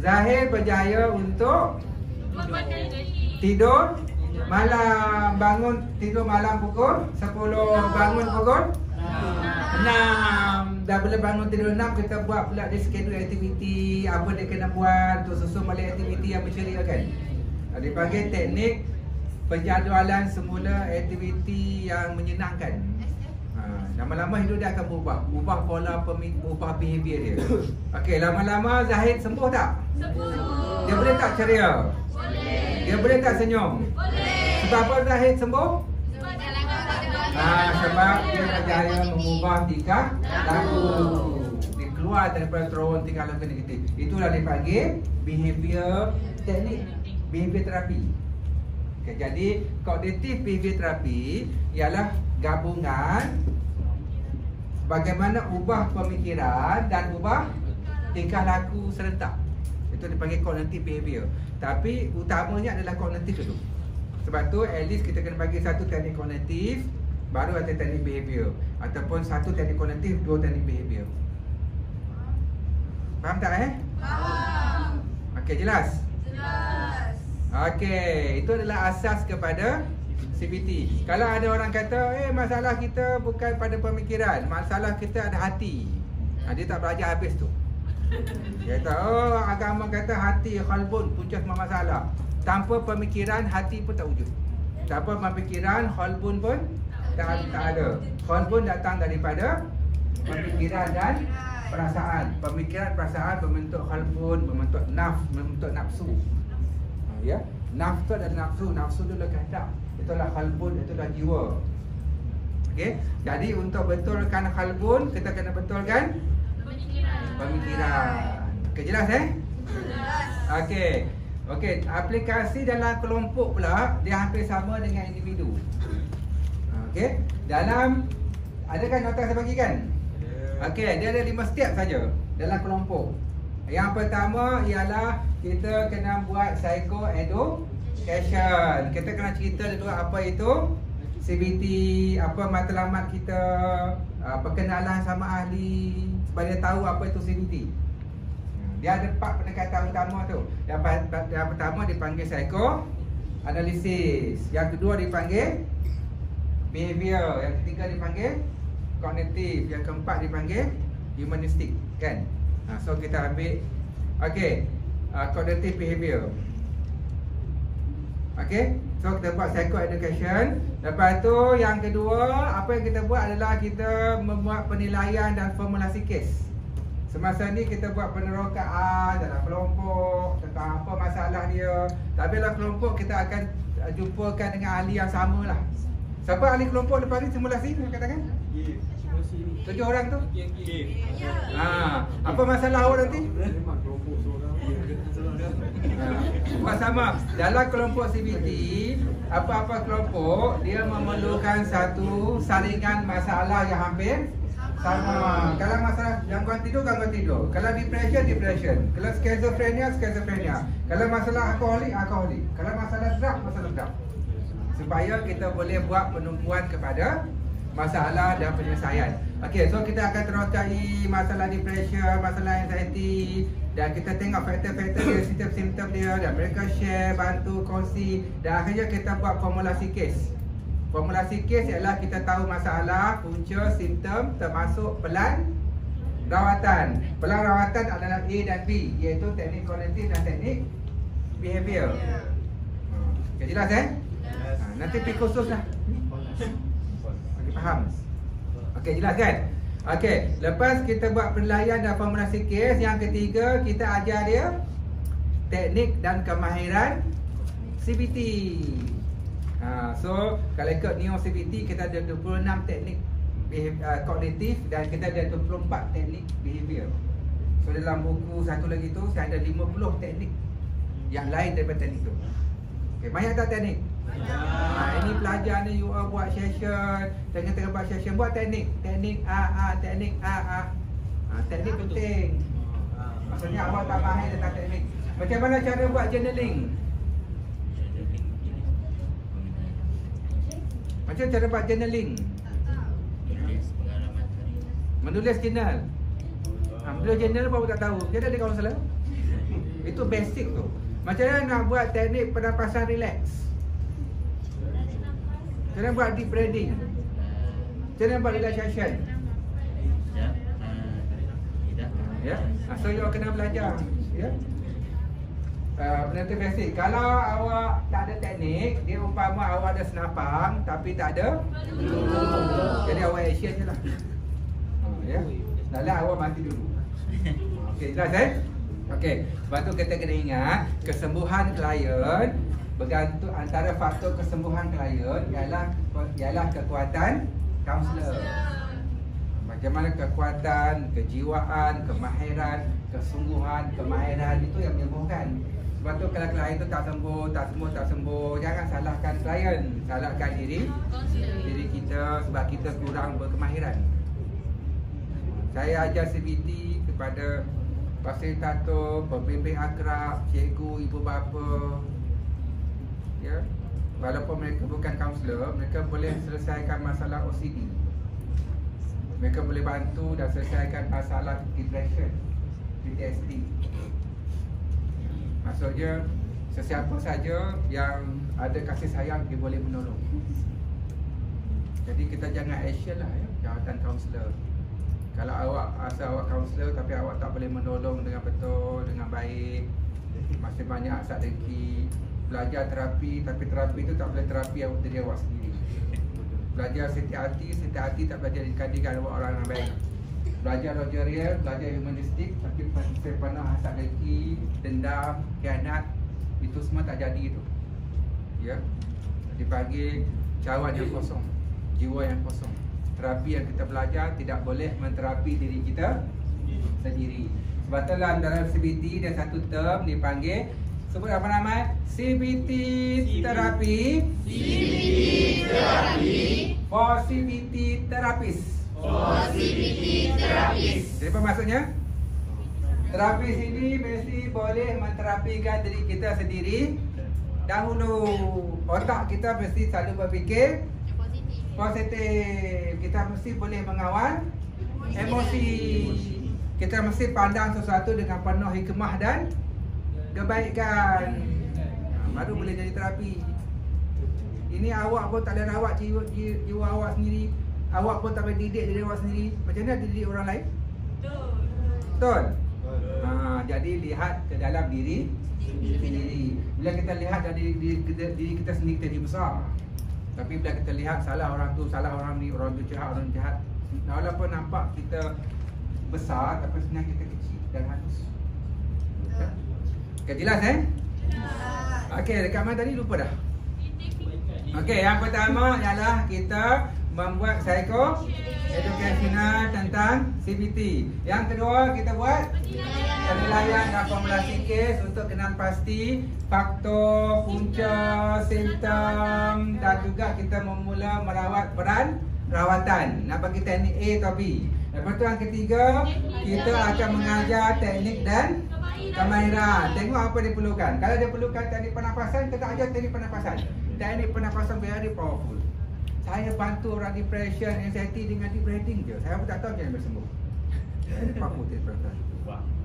Zahid berjaya untuk tidur malam, tidur malam pukul 10, bangun pukul 6. Dah boleh bangun tidur 6, kita buat pula dia schedule aktiviti apa dia kena buat untuk susun balik aktiviti yang menceriakan. Dia panggil teknik penjadualan semula aktiviti yang menyenangkan. Lama-lama hidup dia akan ubah pola ubah behavior dia. Okey, lama-lama Zahid sembuh tak? Sembuh. Dia boleh tak ceria? Boleh. Dia boleh tak senyum? Boleh. Sebab apa Zahid sembuh? Sebab dia berjaya mengubah tingkah laku. Dia keluar daripada terowongan tingkah laku negatif. Itulah dipanggil behavior teknik, behavior terapi. Okay, jadi kognitif behavior terapi ialah gabungan bagaimana ubah pemikiran dan ubah tingkah laku serentak. Itu dipanggil cognitive behavior. Tapi utamanya adalah kognitif dulu. Sebab tu at least kita kena bagi satu teknik kognitif, baru ada teknik behavior. Ataupun satu teknik kognitif, 2 teknik behavior. Faham tak Faham. Okey, jelas? Jelas. Okey, itu adalah asas kepada CBT. Kalau ada orang kata, masalah kita bukan pada pemikiran, masalah kita ada hati. Dia tak belajar habis tu. Dia kata, oh agama kata hati qalbun punca semua masalah. Tanpa pemikiran hati pun tak wujud. Tanpa pemikiran qalbun pun tak ada. Qalbun datang daripada pemikiran dan perasaan. Pemikiran perasaan membentuk qalbun, membentuk nafsu. Ya, nafsu dan nafsu adalah kehendak. Itulah qalbun, itulah jiwa. Okey, jadi untuk betulkan qalbun kita kena betulkan pemikiran. Okey, jelas Jelas. Okey, aplikasi dalam kelompok pula dia hampir sama dengan individu. Okey, dalam adakah nota saya bagi kan? Okey, dia ada 5 step saja dalam kelompok. Yang pertama ialah kita kena buat psycho-education. Kita kena cerita dulu apa itu CBT, apa matlamat kita, perkenalan sama ahli supaya dia tahu apa itu CBT. Dia ada 4 pendekatan utama tu. Yang pertama dipanggil psycho-analysis. Yang kedua dipanggil behavior. Yang ketiga dipanggil kognitif. Yang keempat dipanggil humanistic, kan? So kita ambil cognitive behavior. So kita buat psycho-education. Lepas tu yang kedua, apa yang kita buat adalah kita membuat penilaian dan formulasi kes. Semasa ni kita buat penerokaan dalam kelompok tentang apa masalah dia. Tapi dalam kelompok kita akan jumpakan dengan ahli yang sama lah. Siapa ahli kelompok lepas ni simulasi? Katakan 7 orang tu? Apa masalah awak nanti? Buat sama. Dalam kelompok CBT, apa-apa kelompok dia memerlukan satu saringan masalah yang hampir sama. Kalau masalah gangguan tidur. Kalau depression. Kalau schizophrenia. Kalau masalah alkoholik. Kalau masalah drug. Supaya kita boleh buat penumpuan kepada masalah dan penyelesaian. Okey, so kita akan terokai masalah depression, masalah anxiety, dan kita tengok faktor-faktor dia, simptom-simptom dia, dan mereka share, bantu, kongsi, dan akhirnya kita buat formulasi kes. Formulasi kes ialah kita tahu masalah, punca, simptom, termasuk pelan rawatan. Pelan rawatan adalah A dan B, iaitu teknik kognitif dan teknik behavior. Okay, jelas nanti pergi khusus lah. Faham? Okey, jelas kan? Okey, lepas kita buat penilaian dan formulasi kes, yang ketiga kita ajar dia teknik dan kemahiran CBT. So kalau ikut Neo CBT kita ada 26 teknik kognitif dan kita ada 24 teknik behavior. So dalam buku satu lagi tu saya ada 50 teknik yang lain daripada teknik tu. Okey, banyak tak teknik? Ini pelajar ni you all buat session, tengah-tengah buat session buat teknik teknik penting. Maksudnya awak tak faham tentang teknik. Macam mana cara buat journaling? Macam cara buat journaling? Menulis jurnal. Menulis jurnal baru tak tahu. Jadi ada kaunselor. Itu basic tu. Macam mana nak buat teknik pernafasan relax? Macam mana buat deep breathing? Macam mana buat relaxation? Ya, so you kena belajar. Ya, benda tu basic. Kalau awak tak ada teknik, dia umpama awak ada senapang tapi tak ada, jadi awak action je lah. Ya, dalam awak mati dulu. Okey, jelas Okey, sebab tu kita kena ingat kesembuhan klien bergantung antara faktor kesembuhan klien ialah kekuatan kaunselor. Macam mana kekuatan, kejiwaan, kemahiran, kesungguhan, kemahiran itu yang menyembuhkan. Sebab tu kalau klien tu tak sembuh, jangan salahkan klien, salahkan diri kita sebab kita kurang berkemahiran. Saya ajar CBT kepada fasilitator, pembimbing akrab, cikgu, ibu bapa. Ya, walaupun mereka bukan kaunselor, mereka boleh selesaikan masalah OCD. Mereka boleh bantu dan selesaikan masalah depression, PTSD. Maksudnya sesiapa saja yang ada kasih sayang dia boleh menolong. Jadi kita jangan action lah jawatan kaunselor. Kalau awak asal awak kaunselor tapi awak tak boleh menolong dengan betul, dengan baik, masih banyak strategi. Belajar terapi tapi terapi itu tak boleh terapi awak diri awak sendiri. Belajar seti hati tak belajar jadikan awak orang yang baik. Belajar logerial, belajar humanistik tapi saya pernah strategi, dendam, khianat, itu semua tak jadi itu. Ya. Dipanggil cawan yang kosong, jiwa yang kosong. Terapi yang kita belajar tidak boleh menterapi diri kita sendiri. Sebab tu dalam CBT dia satu term dipanggil, sebut apa nama? CBT terapi. CBT terapi. For CBT terapis. For CBT terapis. Jadi apa maksudnya? Terapis ini mesti boleh menterapikan diri kita sendiri. Dahulu otak kita mesti selalu berfikir positif. Kita mesti boleh mengawal emosi. Kita mesti pandang sesuatu dengan penuh hikmah dan kebaikan. Baru boleh jadi terapi. Ini awak pun tak boleh rawat jiwa awak sendiri. Awak pun tak boleh didik diri awak sendiri. Macam mana didik orang lain? Betul. Jadi lihat ke dalam diri sendiri. Bila kita lihat dari diri kita sendiri, kita jadi besar. Tapi bila kita lihat salah orang tu, salah orang ni, orang tu jahat, orang jahat, walaupun nampak kita besar, tapi sebenarnya kita kecil dan halus. Okay, jelas Okey, dekat mana tadi lupa dah. Okey, yang pertama ialah kita membuat psycho educational tentang CBT. Yang kedua kita buat penilaian dan formulasi kes untuk kenal pasti faktor, punca, simptom dan juga kita memula merawat peran rawatan. Nak bagi teknik A atau B. Lepas tu yang ketiga, kita akan mengajar teknik dan kemahiran. Tengok apa dia perlukan. Kalau dia perlukan teknik pernafasan, kita ajar teknik pernafasan. Teknik pernafasan very powerful. Saya bantu orang depression, anxiety dengan deep breathing je. Saya pun tak tahu macam mana bersembuh. Very powerful teknik pernafasan.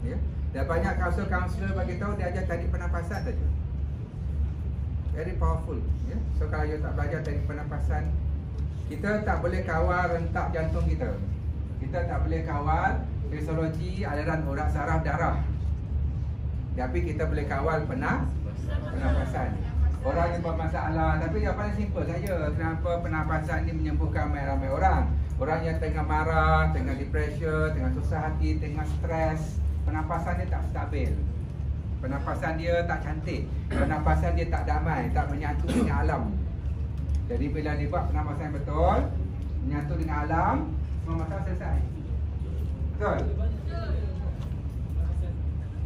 Ya. Dan banyak kaunselor bagi tahu dia ajar teknik pernafasan saja. Very powerful. Ya. So kalau you tak belajar teknik pernafasan, kita tak boleh kawal rentak jantung kita. Kita tak boleh kawal fisiologi aliran urat saraf darah. Tapi kita boleh kawal pernafasan. Orang yang bermasalah, tapi yang paling simple saja. Kenapa pernafasan ini menyembuhkan ramai orang? Orang yang tengah marah, tengah depression, tengah susah hati, tengah stres, pernafasan dia tak stabil. Pernafasan dia tak cantik. Pernafasan dia tak damai, tak menyatu dengan alam. Jadi bila dia buat pernafasan yang betul, menyatu dengan alam, semua masalah selesai. Betul?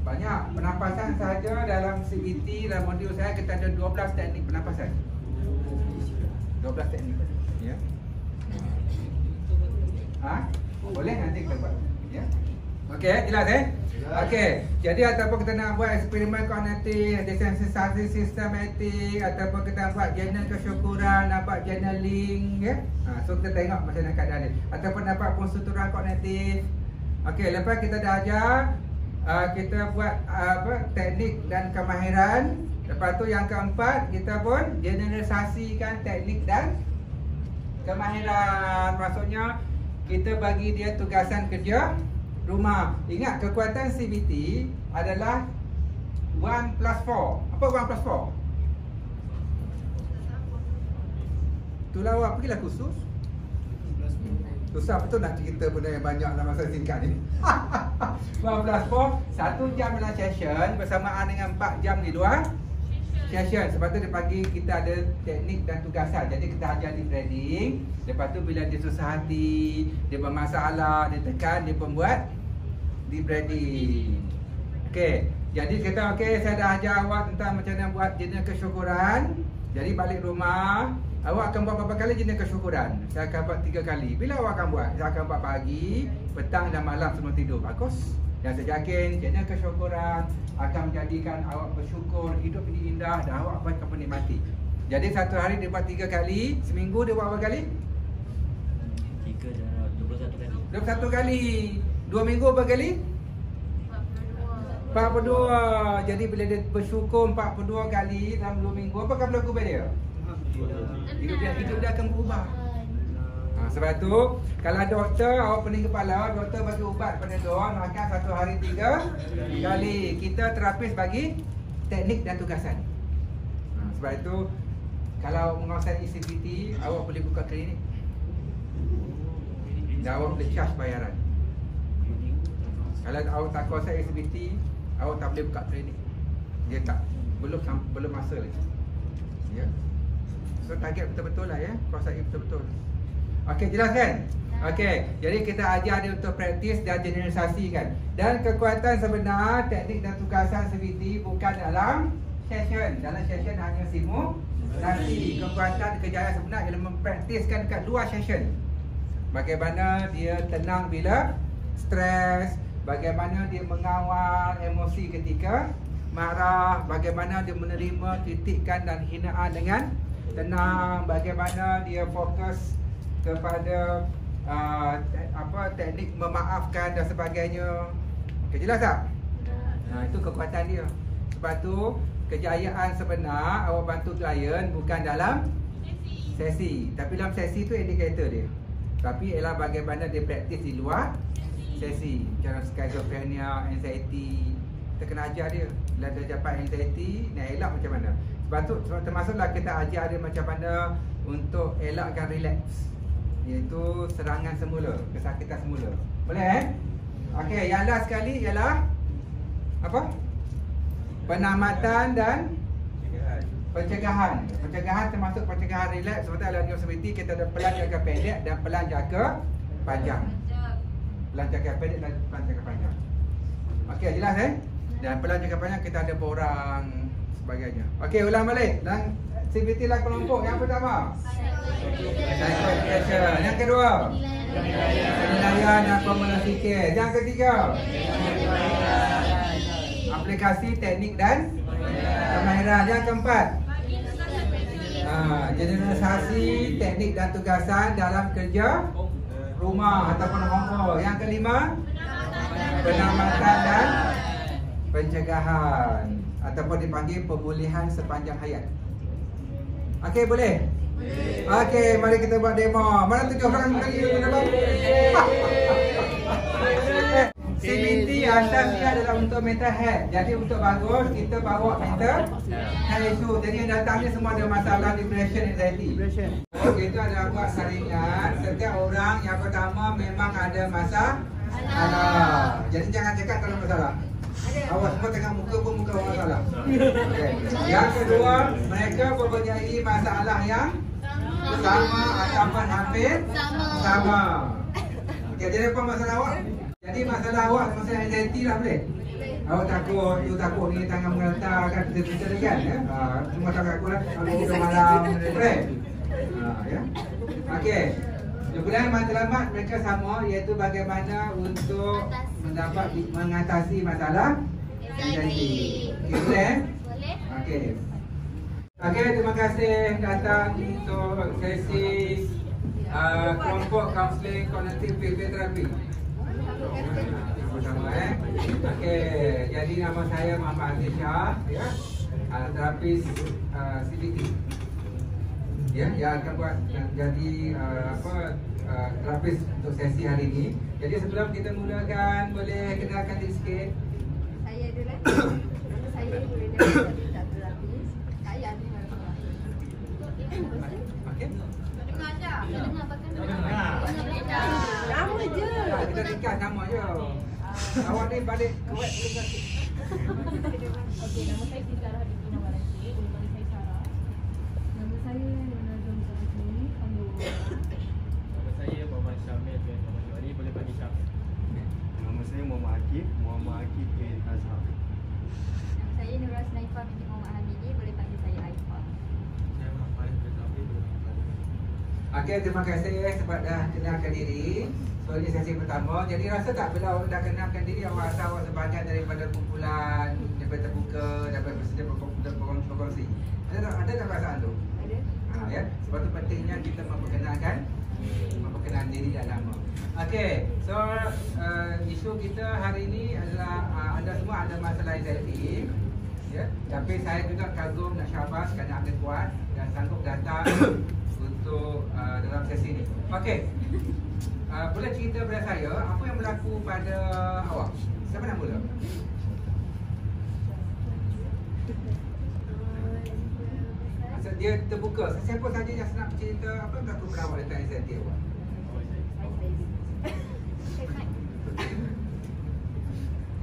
Banyak pernafasan sahaja dalam CBT, dalam modul saya kita ada 12 teknik pernafasan. 12 teknik. Ya. Boleh nanti kita buat. Ya. Okey, jelas Okey. Jadi ataupun kita nak buat eksperimen kognitif, desensitasi sistematik, ataupun kita buat journal kesyukuran, nak buat journaling, ya. So kita tengok macam mana keadaan dia. Ataupun dapat pensuturan kognitif. Okey, lepas kita dah ajar kita buat teknik dan kemahiran. Lepas tu yang keempat, kita pun generalisasikan teknik dan kemahiran. Maksudnya kita bagi dia tugasan kerja rumah. Ingat kekuatan CBT adalah 1+4. Apa 1+4? Itulah awak pergilah kursus. Susah betul nak cerita benda yang banyak dalam masa singkat ni. 1+4, 1 jam dalam session bersamaan dengan 4 jam di luar session. Sebab tu dia pagi kita ada teknik dan tugasan. Jadi kita ajar deep breathing. Lepas tu bila dia susah hati, dia bermasalah, dia tekan, dia pembuat deep breathing. Okey. Jadi kita saya dah ajar awak tentang macam mana buat jenis kesyukuran. Jadi balik rumah, awak akan buat berapa kali jenis kesyukuran? Saya akan buat 3 kali. Bila awak akan buat? Saya akan buat pagi, petang dan malam sebelum tidur. Bagus. Dan saya yakin jenis kesyukuran akan menjadikan awak bersyukur, hidup ini indah dan awak akan menikmati. Jadi satu hari dia buat 3 kali, seminggu dia buat berapa kali? 3 dah 21 kali. 21 kali. 2 minggu berapa kali? 42. Jadi bila dia bersyukur 42 kali dalam 2 minggu, apa akan berlaku pada dia? Hidup dia akan berubah. Sebab tu kalau doktor awak pening kepala, doktor bagi ubat Panadol, makan 1 hari 3 kali. Kita terapis bagi teknik dan tugasan. Sebab itu kalau menguasai CBT, awak boleh buka klinik dan awak boleh charge bayaran. Kalau awak tak kuasai CBT, awak tak boleh buka klinik. Dia tak, belum masa lagi. Ya. So target betul-betul lah ya, kuasai betul-betul. Okey, jelas kan? Okey, jadi kita ajar dia untuk praktis dan generalisasikan. Dan kekuatan sebenar teknik dan tugasan CBT bukan dalam session. Dalam session hanya simulasi. Kekuatan kejayaan sebenar ialah mempraktiskan dekat luar session. Bagaimana dia tenang bila stres, bagaimana dia mengawal emosi ketika marah, bagaimana dia menerima kritikan dan hinaan dengan tenang, bagaimana dia fokus kepada teknik memaafkan dan sebagainya. Okey, jelas tak? Itu kekuatan dia. Sebab tu kejayaan sebenar awak bantu klien bukan dalam sesi. Tapi dalam sesi tu indikator dia. Tapi ialah bagaimana dia praktis di luar sesi. Macam schizophrenia, anxiety, kita kena ajar dia. Bila dia dapat anxiety, nak elak macam mana. Sebab tu termasuklah kita ajar dia macam mana untuk elakkan relax, iaitu serangan semula, kesakitan semula. Boleh Okey, yang last sekali ialah apa? Penamatan dan pencegahan. Pencegahan termasuk pencegahan relax. Sebab dalam CBT kita ada pelan jangka pendek dan pelan jangka panjang. Pelan jangka pendek dan pelan jangka panjang. Okey, jelas Dan pelan jangka panjang kita ada borang sebagainya. Okey, ulang balik. Dan CBT lah kelompok yang pertama. Psycho-education. Yang kedua, penilaian dan formulasi care. Yang ketiga, aplikasi teknik dan kemahiran. Yang keempat, generalisasi teknik dan tugasan dalam kerja rumah ataupun hongkong. Yang kelima, penamatan dan pencegahan ataupun dipanggil pemulihan sepanjang hayat. Okey, boleh? Okey, mari kita buat demo. Mana 7 orang kali ni dapat? CBT asas dia adalah untuk mental health. Jadi untuk bagus kita bawa mental health issue. Jadi yang datang ni semua ada masalah depression, anxiety. Kita ada buat saringan. Setiap orang yang pertama memang ada masalah. Jadi jangan cakap kalau masalah. Awak semua tengah muka pun muka orang salah. Okay. Yang kedua, mereka mempunyai masalah yang sama ataupun hampir sama. Okay, jadi apa masalah awak? Jadi masalah awak masalah anxiety lah boleh? Awak takut, tu takut ni tangan mengantar kan kita kan ya? Semua takut aku lah. Kalau kita malam boleh? Ya. Okey. Kemudian matlamat mereka sama, iaitu bagaimana untuk mendapat mengatasi masalah anxiety. Okey, boleh? Boleh. Okey. Okey, terima kasih datang untuk sesi kelompok counselling cognitive behavior therapy. Sama-sama Okey, jadi nama saya Muhammad Aziz Shah ya. Terapis CBT. Ya, yang akan buat jadi terapis untuk sesi hari ini. Jadi sebelum kita mulakan, boleh kenalkan diri sikit. Saya dulu. Nama saya boleh terapis. Saya ada Okey. dengar je. Dengar pakai Dengar. Nama je. Kita ringkas nama je. Awak ni balik kuat dulu kan. Okey, nama saya Sarah binti Nawaranti. Boleh panggil saya Sarah. Nama saya Nazam Sabri. Panggil Nama saya Muhammad Syamil bin Muhammad Ali, boleh panggil Syamil. Nama saya Muhammad Akif bin Azhar. Nama saya Nurul Naifah binti Muhammad Hamidi. Boleh panggil saya Aifah. Saya Muhammad bin Zabi, boleh panggil. Okey, terima kasih sebab dah kenalkan diri. So ini sesi pertama. Jadi rasa tak bila awak dah kenalkan diri, awak rasa awak sebahagian daripada kumpulan daripada terbuka, daripada bersedia berkongsi. Ada tak perasaan tu? Ada. Ya. Sebab tu pentingnya kita memperkenalkan diri dan nama. Okey, so isu kita hari ini adalah anda semua ada masalah anxiety. Ya. Tapi saya juga kagum dan syabas kerana anda kuat dan sanggup datang untuk dalam dalam sesi ni. Okey. Boleh cerita pada saya apa yang berlaku pada awak? Siapa nak mula? Masa dia terbuka, siapa saja yang nak cerita apa yang berlaku pada awak tentang anxiety awak?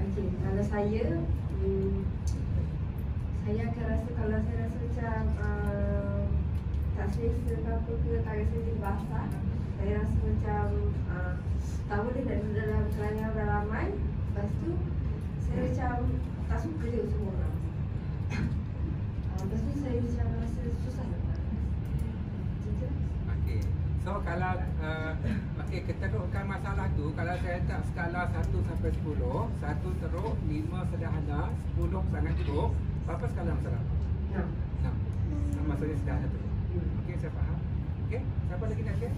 Okey, kalau saya akan rasa, kalau saya rasa macam tak selesa ke apa ke, tak rasa jadi basah, saya rasa macam tak boleh nak duduk dalam kelangan ramai. Lepas tu saya macam tak suka je semua orang. Lepas tu saya macam rasa susah nak macam tu. Okey. So kalau okey, keterukkan masalah tu, kalau saya letak skala 1 sampai 10, 1 teruk, 5 sederhana, 10 sangat teruk, berapa skala masalah? 6. 6. Maksudnya sederhana teruk. Okey, saya faham. Okey, siapa lagi nak share?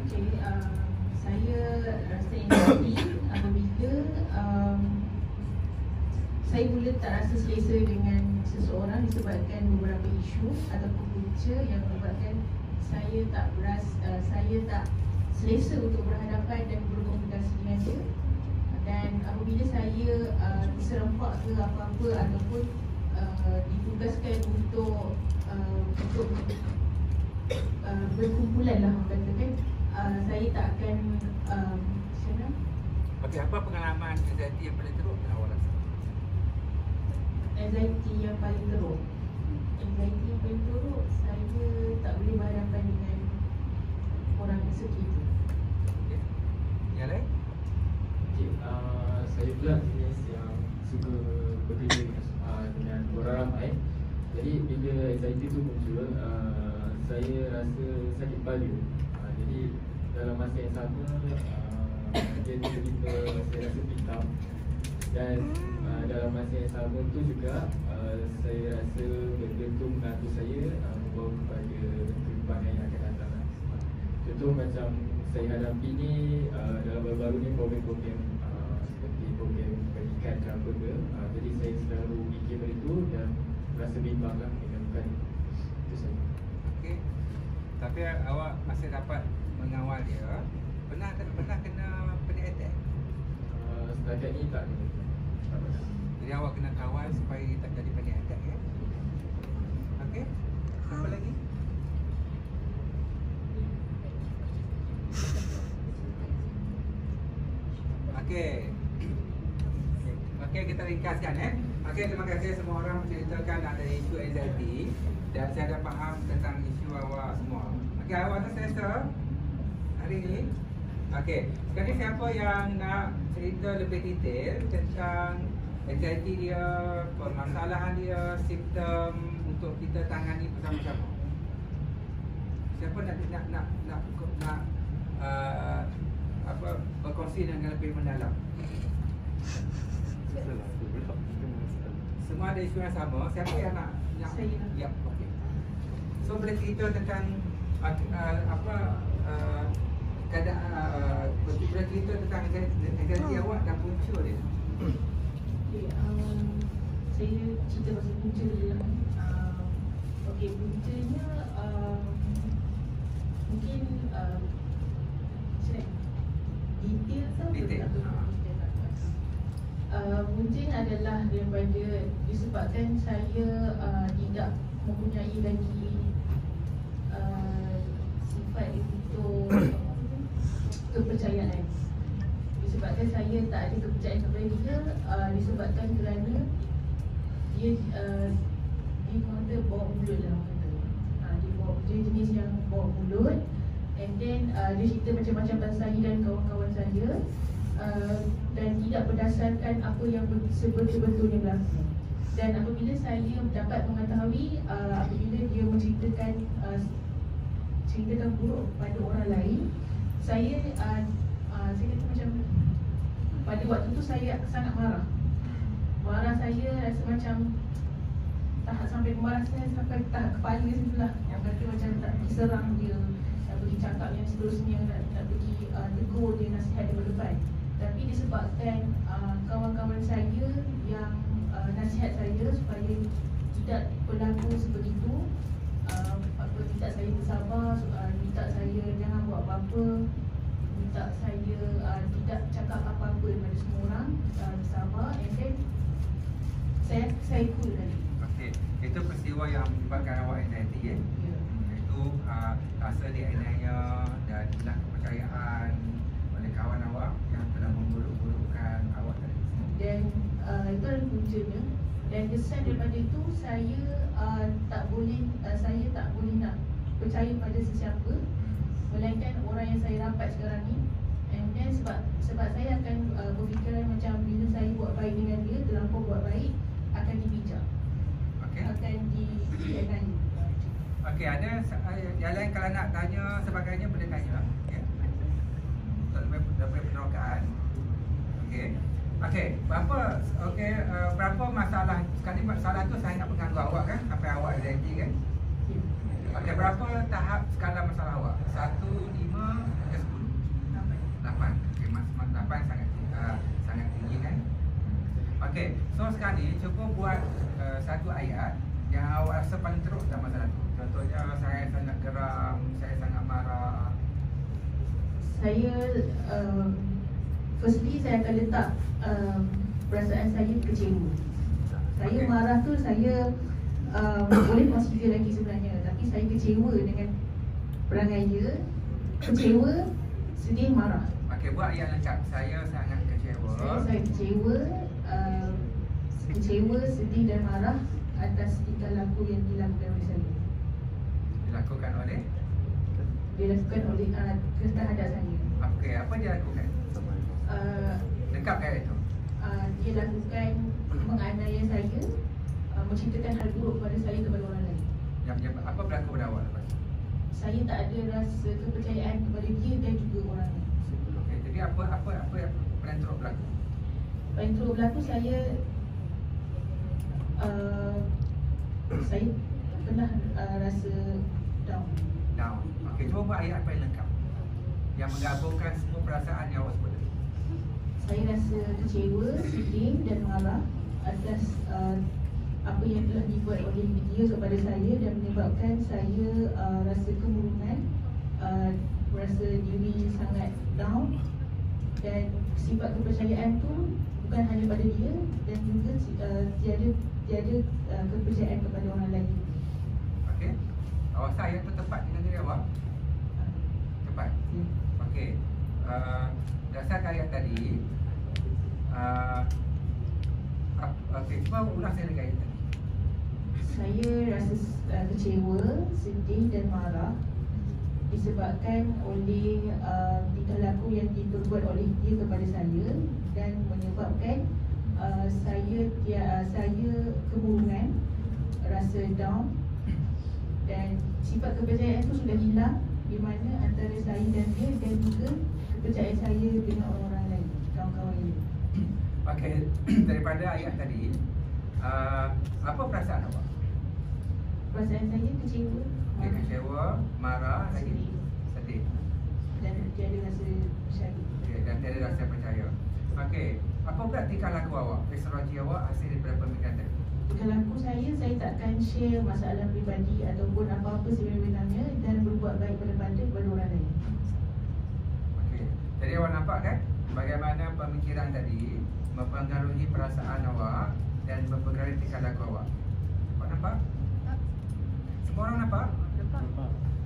Okay, saya rasa anxiety apabila saya mula tak rasa selesa dengan seseorang disebabkan beberapa isu ataupun punca yang menyebabkan saya tak selesa untuk berhadapan dan berkomunikasi dengan dia. Dan apabila saya diserempak ke apa-apa ataupun ditugaskan untuk berkumpulan lah orang kata kan, saya tak akan macam mana? Okey, apa pengalaman anxiety yang paling teruk yang awak rasa? Anxiety yang paling teruk. Anxiety yang paling teruk, saya tak boleh berhadapan dengan orang yang sekitar. Okey. Yang lain? Okay, saya pula jenis yang suka bekerja dengan orang ramai. Jadi bila anxiety tu muncul, saya rasa sakit kepala. Jadi dalam masa yang sama, dia tiba-tiba saya rasa pitam. Dan dalam masa yang sama tu juga saya rasa benda tu mengatur saya membawa kepada kehidupan yang akan datang. Contoh macam saya hadapi ni dalam baru-baru ni problem-problem seperti problem pendidikan ke apa ke. Jadi saya selalu fikir benda tu dan rasa bimbang lah dengan bukan itu saja. Okey. Tapi awak masih dapat mengawal dia. Pernah kena panic attack? Setakat ni tak kena. Tak pernah. Jadi awak kena kawal supaya tak jadi panic attack ya. Okey. Apa lagi? Okey. Okey, kita ringkaskan Okey, terima kasih semua orang menceritakan ada isu anxiety dan saya dah faham tentang isu awak semua. Okey, awak dah selesa hari ni? Okey, sekarang siapa yang nak cerita lebih detail tentang anxiety dia, permasalahan dia, simptom untuk kita tangani bersama-sama? Siapa nak berkongsi dengan lebih mendalam? Semua ada isu yang sama. Siapa yang nak? Saya. Ya, okey. So boleh cerita tentang keadaan boleh cerita tentang anxiety awak dan punca dia. Okay, saya cerita pasal punca dia lah. Okay, puncanya mungkin detail ke? Detail. Mungkin adalah daripada disebabkan saya tidak mempunyai lagi sifat untuk kepercayaan. Disebabkan saya tak ada kepercayaan kepada dia, disebabkan kerana dia kata bawa mulut lah orang kata. Dia jenis yang bawa mulut. And then dia cerita macam-macam pasal saya dan kawan-kawan saya, dan tidak berdasarkan apa yang sebetul-betulnya berlaku. Dan apabila saya dapat mengetahui apabila dia menceritakan buruk pada orang lain, saya kata macam pada waktu tu saya sangat marah. Marah saya rasa macam tahap sampai marah saya sampai tahap kepala situ lah, yang kata macam tak pergi serang dia, nak pergi cakap yang seterusnya, nak pergi tegur dia, nasihat dia berdepan. Tapi disebabkan kawan-kawan saya yang nasihat saya supaya tidak berlaku sebegitu. Minta saya bersabar, minta saya jangan buat apa-apa, minta saya tidak cakap apa-apa kepada semua orang, bersabar, and then saya cool tadi. Okey, itu peristiwa yang menyebabkan awak anxiety ya? Ya. Itu rasa dianiaya dan hilang kepercayaan oleh kawan awak yang telah memburuk-burukkan awak tadi. Dan itu adalah puncanya. Dan kesan daripada itu saya tak boleh nak percaya pada sesiapa melainkan orang yang saya rapat sekarang ni. And then sebab saya akan berfikiran macam bila saya buat baik dengan dia, terlampau buat baik, akan dibijak, Okey. akan dianai. Okey, ada yang lain kalau nak tanya sebagainya boleh tanya ya. Untuk lebih penerokan. Okey. Okey, berapa masalah sekali masalah tu saya nak mengganggu awak kan sampai awak anxiety kan? Okey, berapa tahap skala masalah awak? 1, 5, 10? 8. Okey, 8 sangat tinggi kan? Okey, so sekali cuba buat satu ayat yang awak rasa paling teruk dalam masalah tu. Contohnya saya sangat geram, saya sangat marah. Saya firstly saya akan letak perasaan saya kecewa. Saya Okey. marah tu saya boleh masuk dia lagi sebenarnya, tapi saya kecewa dengan perangai dia. Kecewa, sedih, marah. Okey, buat ayat lengkap. Saya sangat kecewa. Saya kecewa, kecewa, sedih dan marah atas tingkah laku yang dilakukan oleh saya. Dilakukan oleh Dilakukan oleh terhadap saya. Okey, apa dia lakukan? Lengkap ayat itu. Dia lakukan menganiaya saya, menceritakan hal buruk kepada saya kepada orang lain. Yang apa berlaku pada awak lepas tu? Saya tak ada rasa kepercayaan kepada dia dan juga orang lain. Okey, jadi apa yang paling teruk berlaku? Paling teruk berlaku saya pernah rasa down. Down. Okey, cuba buat ayat paling lengkap yang menggabungkan semua perasaan yang awak sebut tadi. Saya rasa kecewa, sedih dan marah atas apa yang telah dibuat oleh dia kepada saya dan menyebabkan saya rasa kemurungan, rasa diri sangat down, dan sifat kepercayaan tu bukan hanya pada dia dan juga tiada kepercayaan kepada orang lain. Okey. Awak rasa ayat tu tepat dengan diri awak? Tepat. Ya. Okey. Dasarkan ayat tadi. Okey, cuba ulang saya lagi ayat tadi. Saya rasa kecewa, sedih dan marah disebabkan oleh tingkah laku yang diperbuat oleh dia kepada saya dan menyebabkan saya kemurungan, rasa down, dan sifat kepercayaan itu sudah hilang di mana antara saya dan dia, dan juga kepercayaan saya dengan orang-orang lain, kawan-kawan dia. Okey, daripada ayat tadi, apa perasaan awak? Perasaan saya kecewa, Okey, kecewa, marah, lagi sedih sedih. dan tiada rasa percaya. Okey, dan tiada rasa percaya. Okey, apa pula tingkah laku awak, psikologi awak hasil daripada pemikiran tadi? Tingkah laku saya takkan share masalah peribadi ataupun apa-apa sebenarnya dan berbuat baik kepada orang lain. Okey, jadi awak nampak kan bagaimana pemikiran tadi mempengaruhi perasaan awak dan mempengaruhi tingkah laku awak. Awak nampak? Semua orang nampak?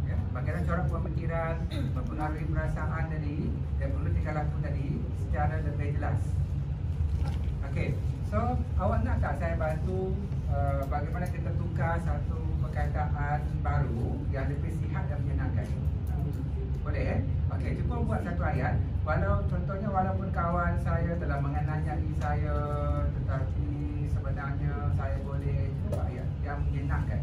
Ya, bagaimana corak pemikiran mempengaruhi perasaan tadi dan perlu tingkah laku tadi secara lebih jelas. Okey, so awak nak tak saya bantu bagaimana kita tukar satu perkataan baru yang lebih sihat dan menyenangkan? Boleh Okey, cuba buat satu ayat. Contohnya walaupun kawan saya telah menganiaya saya, tetapi sebenarnya saya boleh buat ayat yang menyenangkan.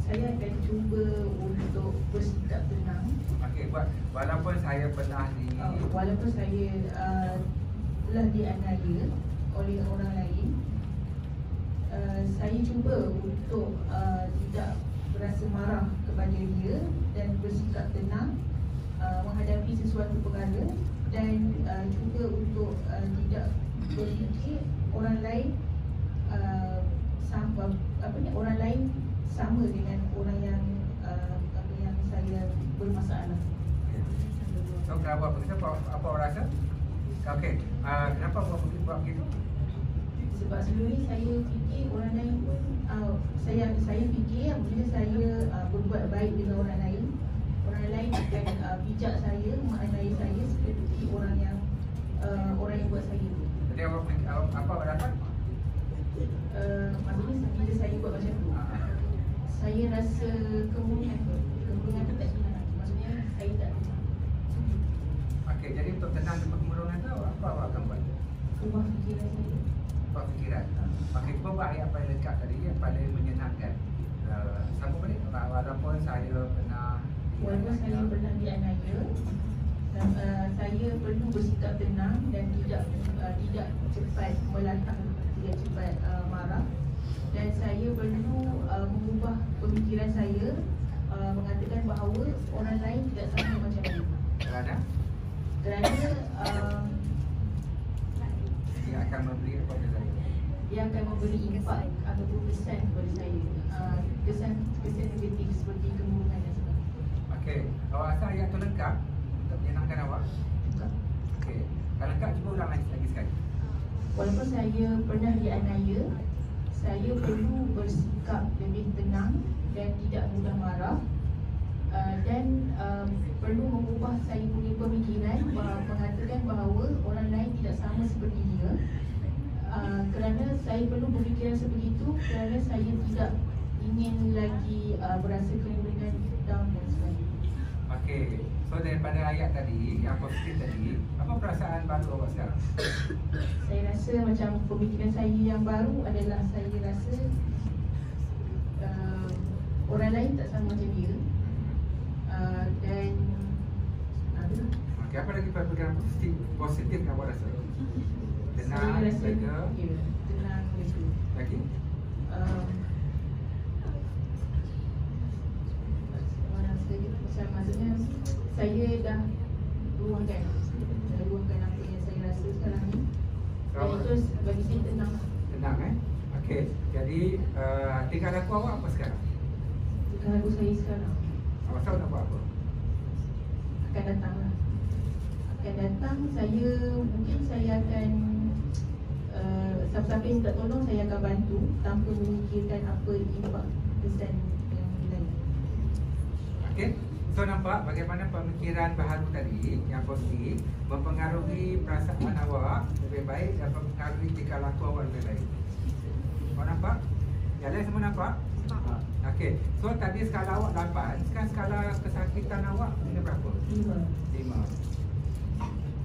Saya akan cuba untuk bersikap tenang. Okey, buat walaupun saya pernah Walaupun saya telah dianiaya oleh orang lain, saya cuba untuk tidak berasa marah kepada dia dan bersikap tenang, sesuatu perkara dan juga untuk tidak berfikir orang lain orang lain sama dengan orang yang yang saya bermasalah. So kenapa begitu? Apa awak rasa? Okey, kenapa awak buat begitu? Sebab sebelum ni saya fikir orang lain pun saya fikir apabila saya berbuat baik dengan orang lain akan bijak saya, maknai saya seperti orang yang buat saya tu. Jadi apa awak dapat? Maksudnya bila saya buat macam tu, saya rasa kemungkinan tu tak hilang. Maksudnya saya tak tenang. Okey, jadi untuk tenang di kemurungan tu apa awak akan buat? Ubah fikiran saya. Ubah fikiran. Okey, cuba buat ayat paling dekat tadi yang paling menyenangkan. Sambung balik. Walaupun saya pernah dianiaya, saya perlu bersikap tenang dan tidak cepat melantang, tidak cepat marah, dan saya perlu mengubah pemikiran saya, mengatakan bahawa orang lain tidak sama macam saya. Kerana dia akan memberi kepada saya. Dia akan memberi impak ataupun kesan kepada saya, kesan negatif seperti kemurungan dan sebagainya. Okey, awak rasa ayat tu lengkap untuk menyenangkan awak? Lengkap. Okey, kalau lengkap cuba ulang lagi sekali. Walaupun saya pernah dianiaya, saya perlu bersikap lebih tenang dan tidak mudah marah, dan perlu mengubah saya punya pemikiran, mengatakan bahawa orang lain tidak sama seperti dia. Kerana saya perlu berfikiran sebegitu kerana saya tidak ingin lagi berasa kemurungan, down dan sebagainya. Okey, so daripada ayat tadi, yang positif tadi, apa perasaan baru awak sekarang? Saya rasa macam pemikiran saya yang baru adalah saya rasa orang lain tak sama macam dia. Dan okey, apa lagi perkara positif yang awak rasa? Tenang, jaga. Ya, tenang betul. Lagi? Macam maksudnya saya dah luahkan apa yang saya rasa sekarang ni. Dan itu bagi saya tenang. Tenang Okey, jadi tingkah laku awak apa sekarang? Tingkah laku saya sekarang, awak tahu nak buat apa? Akan datang lah. Akan datang, mungkin saya akan siapa-siapa yang minta tolong saya akan bantu tanpa memikirkan apa impak kesan yang lain. Okey, so nampak bagaimana pemikiran baharu tadi yang positif mempengaruhi perasaan awak lebih baik dan mempengaruhi tingkah laku awak lebih baik. Awak nampak? Yang lain semua nampak? Okey, so tadi skala awak 8, sekarang skala kesakitan awak ini berapa? 5.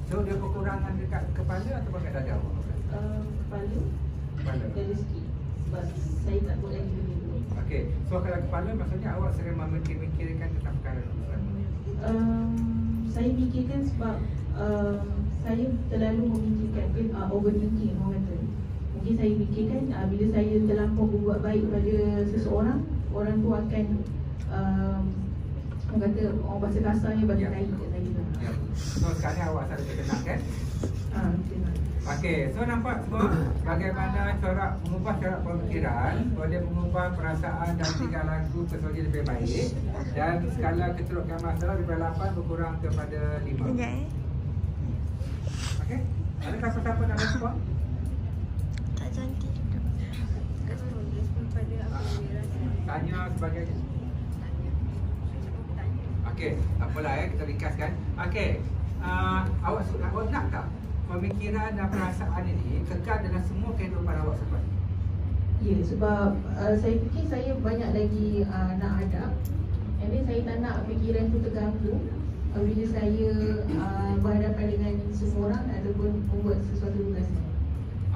So dia kekurangan dekat kepala atau dekat dada awak? Kepala dari sikit. Sebab saya tak buat lagi benda tu. Okey, so kalau kepala maksudnya awak sering memikirkan tentang perkara tu? Saya fikirkan sebab saya terlalu memikirkan, overthinking orang kata. Mungkin saya fikirkan bila saya terlampau berbuat baik kepada seseorang, orang tu akan orang kata, orang bahasa kasarnya bagi naik kat saya. So sekarang awak selalu tenang kan? Tenang. Okey, so nampak semua bagaimana mengubah corak pemikiran boleh mengubah perasaan dan tingkah laku sesuatu lebih baik, dan skala keterukan masalah daripada 8 berkurang kepada 5. Okey, ada siapa-siapa nak respon? Tak cantik juga. Respon pada apa yang dia rasa. Tanya sebagainya. Okey, apalah kita ringkaskan. Okey, awak nak tak pemikiran dan perasaan ini kekal dalam semua kehidupan awak selepas ini? Ya, sebab saya fikir saya banyak lagi nak hadap. And then saya tak nak fikiran tu terganggu bila saya berhadapan dengan semua orang ataupun membuat sesuatu tugas.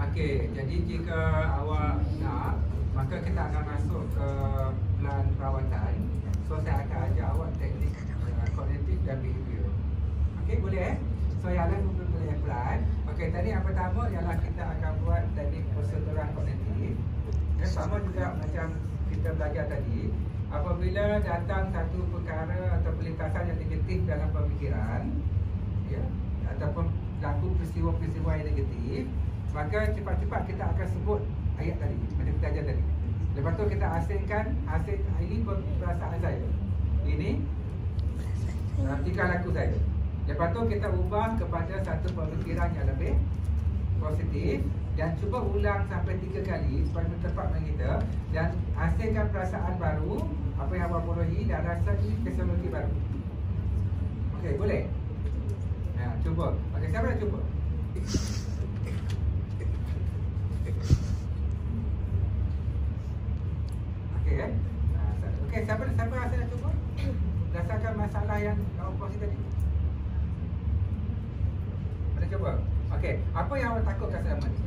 Okey, jadi jika awak nak, maka kita akan masuk ke plan perawatan. So saya akan ajar awak teknik kognitif dan behavior. Okey, boleh So yang lain mungkin boleh plan. Okey, tadi yang pertama ialah kita akan buat teknik persetujuan kognitif. Sama juga macam kita belajar tadi, apabila datang satu perkara atau perlintasan yang negatif dalam pemikiran, ya, ataupun berlaku peristiwa-peristiwa yang negatif, maka cepat-cepat kita akan sebut ayat tadi, macam kita ajar tadi. Lepas tu kita asingkan, ini perasaan saya, ini tingkah laku saya. Lepas tu kita ubah kepada satu pemikiran yang lebih positif dan cuba ulang sampai 3 kali supaya tepat dengan kita, dan hasilkan perasaan baru, apa yang abang perolehi, dan rasa ini fisiologi baru. Okey, boleh? Cuba. Okey, siapa nak cuba? Okey, okey, siapa rasa nak cuba? Berdasarkan masalah yang awak kongsi tadi. Ada cuba? Okey, apa yang awak takutkan selama ni?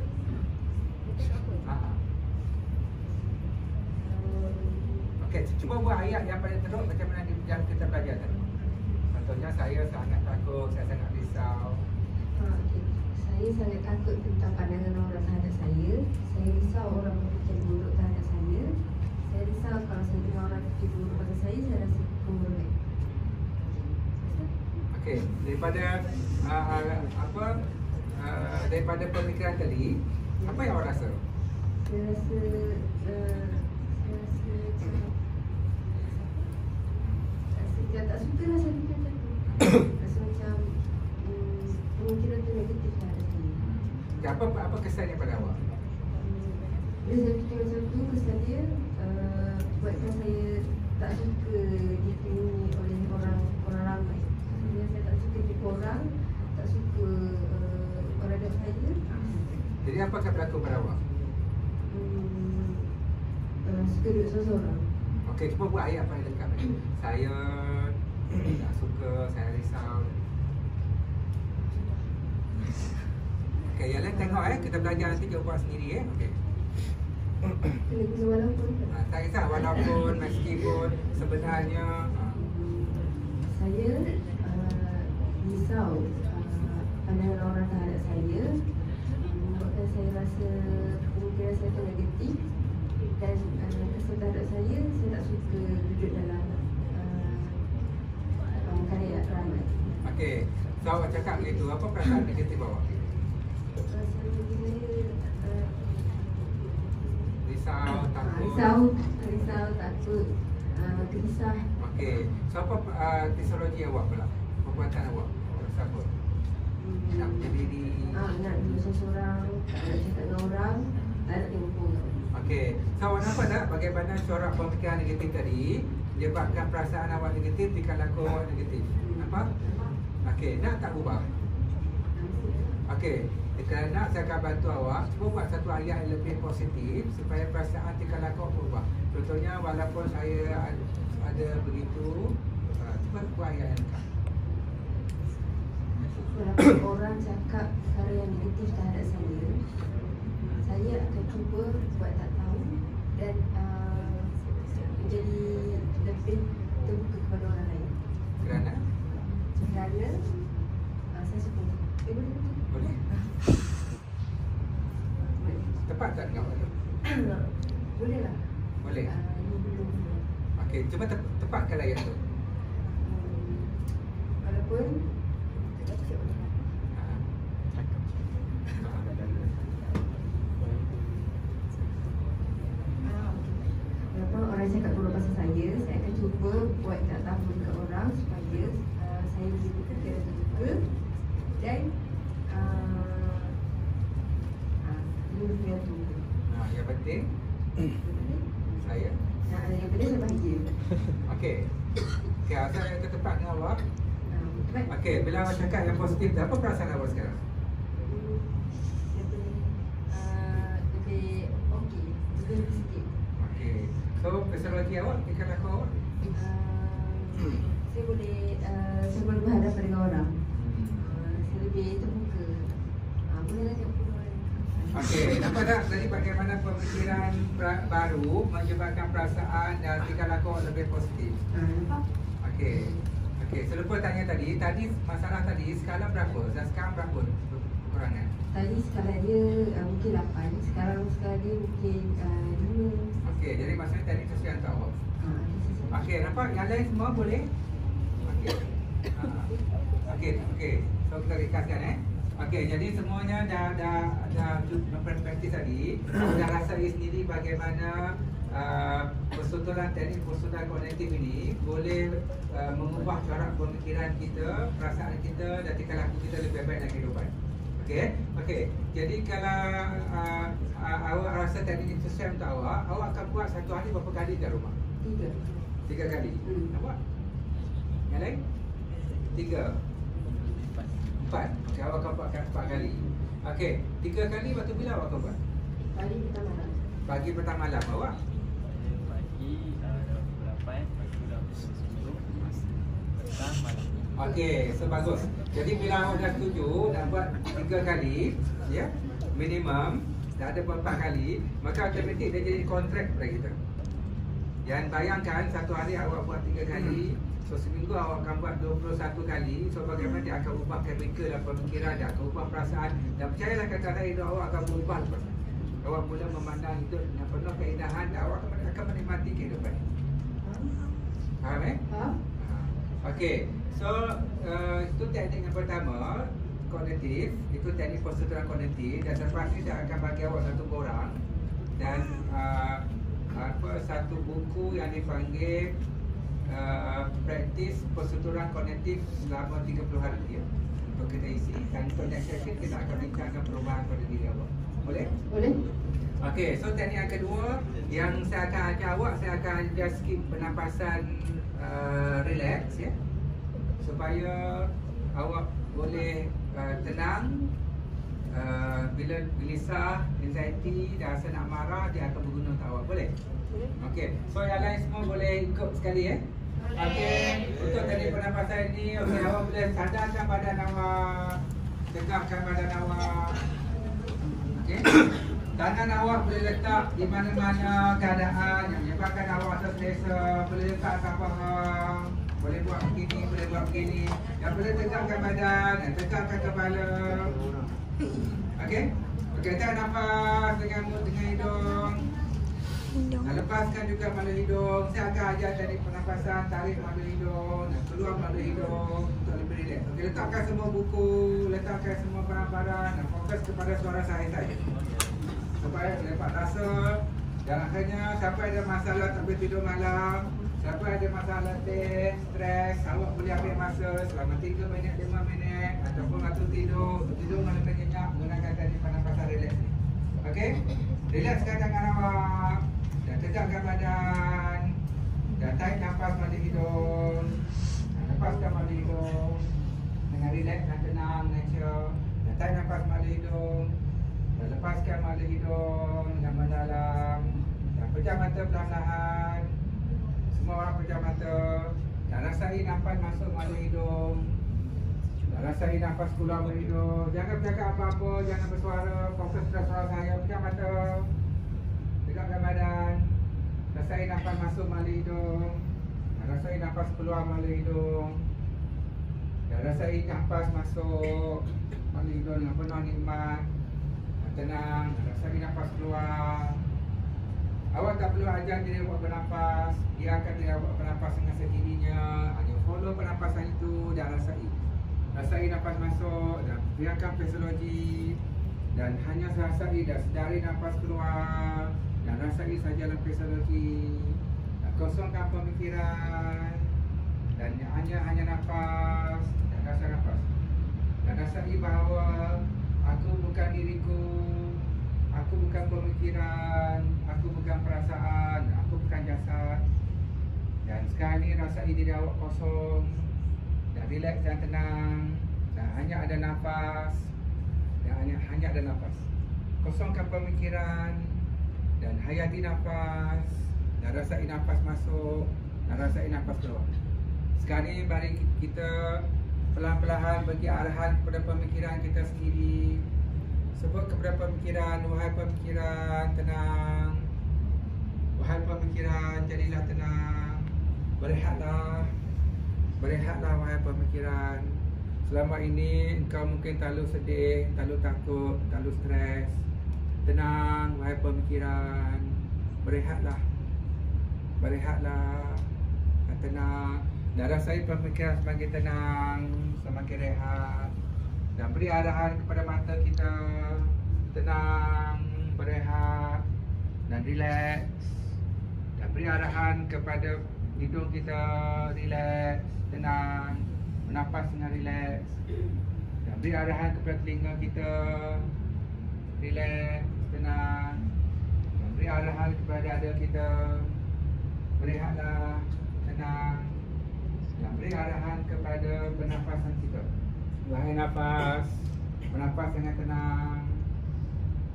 Okey, cuba buat ayat yang paling teruk macam mana yang kita belajar tadi. Contohnya, saya sangat takut, saya sangat risau. Okay. Saya sangat takut tentang pandangan orang terhadap saya. Saya risau orang berfikir buruk terhadap saya. Saya risau kalau saya dengar orang berfikir buruk pada saya rasa memburuk. Okey, daripada daripada pemikiran tadi, apa yang awak rasa? Saya rasa tak suka lah saya fikir macam tu. Rasa macam pemikiran tu negatif lah ada saya. Apa kesannya pada awak? Bila saya fikir macam tu, kesan dia buatkan saya tak suka dipilih oleh orang ramai. Maksudnya saya tak suka jumpa orang, tak suka orang dekat saya. Jadi apa akan berlaku pada awak? Suka duduk seorang-seorang. Okey, cuba buat ayat paling lengkap ni. Saya tak suka, saya risau. Okey, yang lain tengok kita belajar nanti dia buat sendiri Okey. Kena guna walaupun. Tak kisah walaupun, meskipun, sebenarnya. Saya risau pandangan orang terhadap saya, membuatkan saya rasa pemikiran saya tu negatif, dan kesan terhadap saya tak suka duduk dalam karya ramai. Okey, so awak cakap begitu, apa perasaan negatif awak? Perasaan negatif Risau, takut. Risau, takut, gelisah. Okey, so apa fisiologi awak pula? Perbuatan awak? Rasa apa? Nak berdiri? Nak duduk seorang-seorang, tak nak cakap dengan orang, tak nak tengok orang. Okey, so awak nampak tak bagaimana corak pemikiran negatif tadi menyebabkan perasaan awak negatif, tingkah laku awak negatif? Nampak? Okey, nak tak ubah? Okey, kalau nak saya akan bantu awak, cuba buat satu ayat yang lebih positif supaya perasaan tingkah laku awak berubah. Contohnya, walaupun saya ada begitu, cuba buat ayat yang lengkap. Walaupun orang cakap perkara yang negatif terhadap saya akan cuba buat tak tahu dan menjadi lebih terbuka kepada orang lain. Kerana? Saya suka. Boleh? Tepat tak dengar awak tu? Boleh lah. Boleh? Ini belum. Okey, cuba tepatkan ayat tu. Walaupun orang cakap buruk pasal saya akan cuba buat tak tahu dekat orang supaya saya lebih berfikir terbuka dan lebih terbuka. Yang penting saya. Yang penting saya bahagia. Okey. Okey, asal yang tepat dengan awak. Baik. Okey, bila awak cakap yang positif, apa perasaan awak sekarang? Lebih okey, lebih sikit. Okey. So, fisiologi awak, tingkah laku awak? Saya boleh berhadapan dengan orang. Saya lebih terbuka. Boleh lah tengok orang. Okey, nampak tak tadi bagaimana pemikiran baru menyebabkan perasaan dan tingkah laku awak lebih positif? Nampak? Okey. Okey, saya lupa tanya tadi masalah tadi skala berapa? Dan sekarang berapa kekurangan? Tadi skala dia mungkin 8, sekarang skala dia mungkin 5. Okey, jadi maksudnya tadi sesuai untuk awak. Okey, nampak? Yang lain semua boleh? Okey. Okey. So kita rekaskan Okey, jadi semuanya dah berpraktis tadi. Dah rasai sendiri bagaimana teknik persuturan kognitif ini boleh mengubah cara pemikiran kita, perasaan kita dan tingkah laku kita lebih baik dalam kehidupan. Okey. Jadi kalau awak rasa teknik ini sesuai untuk awak akan buat satu hari berapa kali kat rumah? 3 kali. Nampak? Yang lain? 3 4. Okay, awak akan buat 4 kali. Okey, 3 kali waktu bila awak akan buat? Pagi petang malam. Pagi petang malam. Awak? Pagi pukul 8, pukul 10, petang malam. Okey, so bagus. Jadi bila awak dah setuju nak buat 3 kali, ya, minimum, dah ada 4 kali, maka automatik dia jadi kontrak pada kita. Yang bayangkan satu hari awak buat 3 kali, so seminggu awak akan buat 21 kali. So bagaimana dia akan ubah chemical dan pemikiran, dia akan ubah perasaan. Dan percayalah kata hidup awak akan berubah lepas. Awak mula memandang hidup dengan penuh keindahan dan awak akan menikmati kehidupan. Faham Faham? Okey. So itu teknik yang pertama, kognitif. Itu teknik persetujuan kognitif. Dan selepas ni saya akan bagi awak satu borang dan satu buku yang dipanggil praktis persetujuan kognitif selama 30 hari untuk kita isi. Dan untuk next session kita akan bincangkan perubahan pada diri awak. Boleh? Boleh. Okey, so teknik yang kedua yang saya akan ajar awak, saya akan ajar skip pernafasan relax ya. Supaya awak boleh tenang. Bila gelisah, anxiety, dah rasa nak marah, dia akan berguna untuk awak. Boleh? Okey, so yang lain semua boleh ikut sekali Okey, untuk teknik pernafasan ini, okey, awak boleh sadarkan badan awak, tegakkan badan awak. Okey, tangan awak boleh letak di mana-mana keadaan yang menyebabkan awak terselesa. Boleh letak atas paha, boleh buat begini, boleh buat begini. Dan boleh tegakkan badan dan tegakkan kepala. Okey, tarik nafas dengan mulut dengan hidung. Dan lepaskan juga melalui hidung. Saya akan ajar teknik pernafasan, tarik melalui hidung dan keluar melalui hidung untuk lebih relax. Okey, letakkan semua buku, letakkan semua barang-barang dan fokus kepada suara saya saja. Supaya dapat rasa. Dan akhirnya siapa ada masalah tak boleh tidur malam, siapa ada masalah letih, stres, awak boleh ambil masa selama 3 minit, 5 minit ataupun waktu tidur malam ternyenyak menggunakan teknik pernafasan relax ni. Okey? Relaxkan tangan awak dan tegakkan badan dan tarik nafas melalui hidung dan lepaskan melalui hidung dengan relax dan tenang, natural. Dan tarik nafas melalui hidung dan lepaskan melalui hidung dengan mendalam dan pejam mata perlahan-lahan. Semua orang pejam mata dan rasai nafas masuk melalui hidung dan rasai nafas keluar melalui hidung. Jangan bercakap apa-apa, jangan bersuara, fokus pada suara saya. Pejam mata, tegakkan badan, rasai nafas masuk melalui hidung dan rasai nafas keluar melalui hidung dan rasai nafas masuk melalui hidung dengan penuh nikmat dan tenang. Dan rasai nafas keluar. Awak tak perlu ajar diri awak bernafas, biarkan diri awak bernafas dengan sendirinya. Hanya follow pernafasan itu dan rasai nafas masuk dan biarkan fisiologi dan hanya rasai dan sedari nafas keluar dan rasai saja dalam fisiologi. Dan kosongkan pemikiran dan hanya nafas dan rasa nafas. Dan rasai bahawa aku bukan diriku, aku bukan pemikiran, aku bukan perasaan, aku bukan jasad. Dan sekarang ni rasai diri awak kosong dan relax dan tenang dan hanya ada nafas dan hanya ada nafas. Kosongkan pemikiran dan hayati nafas dan rasai nafas masuk dan rasai nafas keluar. Sekarang ni mari kita perlahan-lahan bagi arahan kepada pemikiran kita sendiri. Sebut kepada pemikiran, wahai pemikiran, tenang. Wahai pemikiran, jadilah tenang. Berehatlah. Berehatlah wahai pemikiran. Selama ini engkau mungkin terlalu sedih, terlalu takut, terlalu stres. Tenang wahai pemikiran. Berehatlah. Berehatlah. Dan tenang. Dan rasai pemikiran semakin tenang, semakin rehat. Dan beri arahan kepada mata kita, tenang, berehat dan relax. Dan beri arahan kepada hidung kita, relax, tenang, bernafas dengan relax. Dan beri arahan kepada telinga kita, relax, tenang. Dan beri arahan kepada dada kita, berehatlah, tenang. Dan beri arahan kepada pernafasan kita. Buang nafas, bernafas dengan tenang,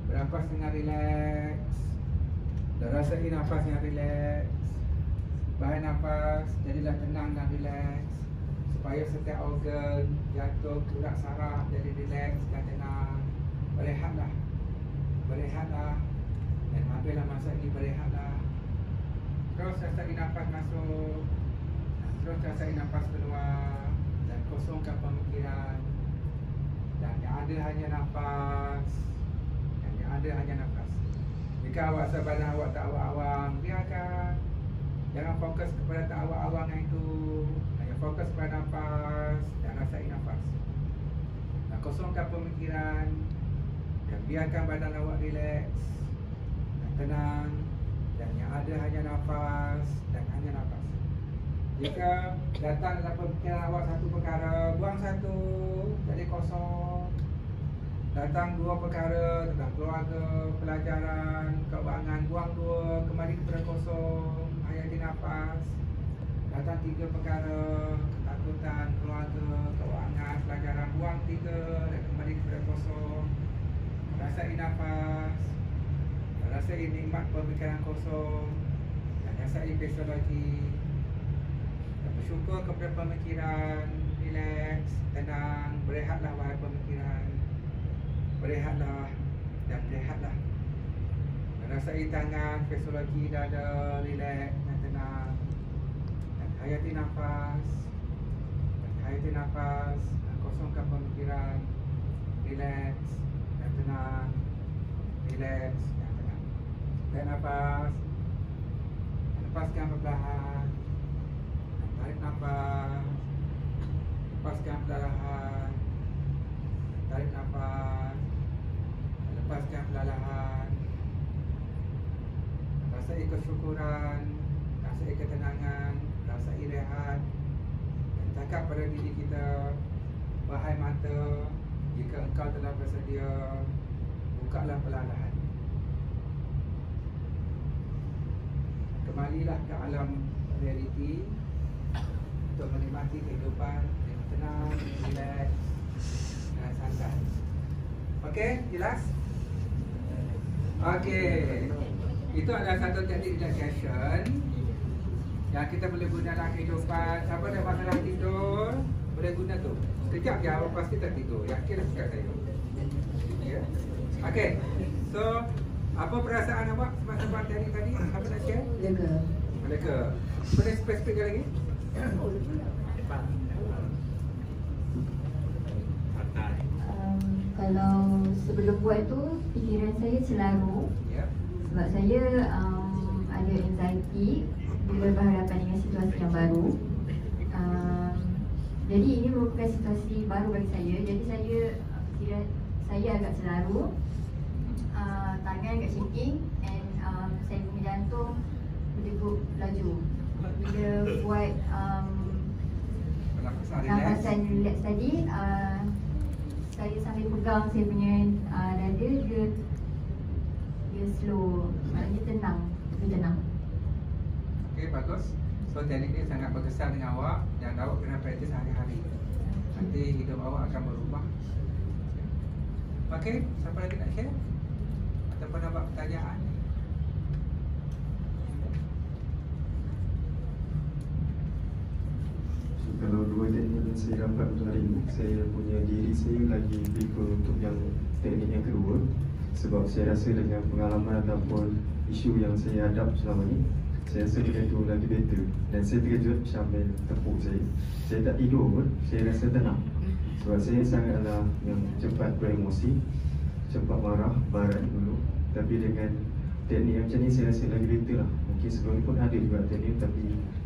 bernafas dengan relax. Dan rasai nafas yang relax. Buang nafas, jadilah tenang dan relax. Supaya setiap organ, jantung, urat saraf jadi relax dan tenang. Berehatlah, berehatlah. Dan ambillah masa ini, berehatlah. Terus rasai nafas masuk, terus rasai nafas keluar. Dan kosongkan pemikiran. Dan yang ada hanya nafas. Dan yang ada hanya nafas. Jika awak rasa badan awak tak awang-awang, biarkan. Jangan fokus kepada tak awang-awang yang itu. Hanya fokus pada nafas dan rasai nafas. Dan kosongkan pemikiran. Dan biarkan badan awak relax dan tenang. Dan yang ada hanya nafas dan hanya nafas. Jika datang dalam pemikiran awak satu perkara, buang satu, jadi kosong. Datang dua perkara tentang keluarga, pelajaran, keuangan, buang dua, kembali kepada kosong, hayati nafas. Datang tiga perkara, ketakutan, keluarga, keuangan, pelajaran, buang tiga dan kembali kepada kosong. Rasai nafas, rasai nikmat pemikiran kosong, dan rasai fisiologi. Bersyukur kepada pemikiran, relax, tenang, berehatlah wahai pemikiran. Berehatlah dan berehatlah. Rasai tangan, fisiologi dada, relax dan tenang. Dan hayati nafas. Dan hayati nafas. Dan kosongkan pemikiran. Relax dan tenang. Relax dan tenang. Dan nafas. Lepaskan perlahan. Tarik nafas. Lepaskan perlahan. Tarik nafas. Lepaskan perlahan. Rasai kesyukuran, rasai ketenangan, rasai rehat. Dan cakap pada diri kita, wahai mata, jika engkau telah bersedia, bukalah perlahan. Kembalilah ke alam realiti untuk menikmati kehidupan dengan tenang, relax dan santai. Okey, jelas? Okey. Itu adalah satu teknik relaxation yang kita boleh guna dalam kehidupan. Siapa ada masalah tidur, boleh guna tu. Sekejap je awak pasti tertidur. Yakinlah kat saya. Ya. Okey. So, apa perasaan awak semasa buat teknik tadi? Apa nak share? Lega. Lega. Boleh spesifik lagi? Kalau sebelum buat tu, fikiran saya selaru. Ya. Sebab saya ada anxiety bila berhadapan dengan situasi yang baru. Jadi ini merupakan situasi baru bagi saya. Jadi fikiran saya agak selaru, tangan agak shaking, and saya punya jantung berdegup laju. Bila buat nafasan relax tadi, saya sambil pegang saya punya dada, dia slow, maknanya tenang, lebih tenang. Okey, bagus. So teknik ni sangat berkesan dengan awak dan awak kena praktis hari-hari. Nanti hidup awak akan berubah. Okey, siapa lagi nak share? Ataupun nak buat pertanyaan? Kalau dua teknik yang saya dapat untuk hari ini, saya punya diri saya lagi prefer untuk yang teknik yang kedua. Sebab saya rasa dengan pengalaman ataupun isu yang saya hadap selama ni, saya rasa benda tu lagi better. Dan saya terkejut sambil tepuk saya. Saya tak tidur pun, saya rasa tenang. Sebab saya sangatlah yang cepat beremosi, cepat marah, barat dulu. Tapi dengan teknik yang macam ni saya rasa lagi better lah. Mungkin sebelum ni pun ada juga teknik, tapi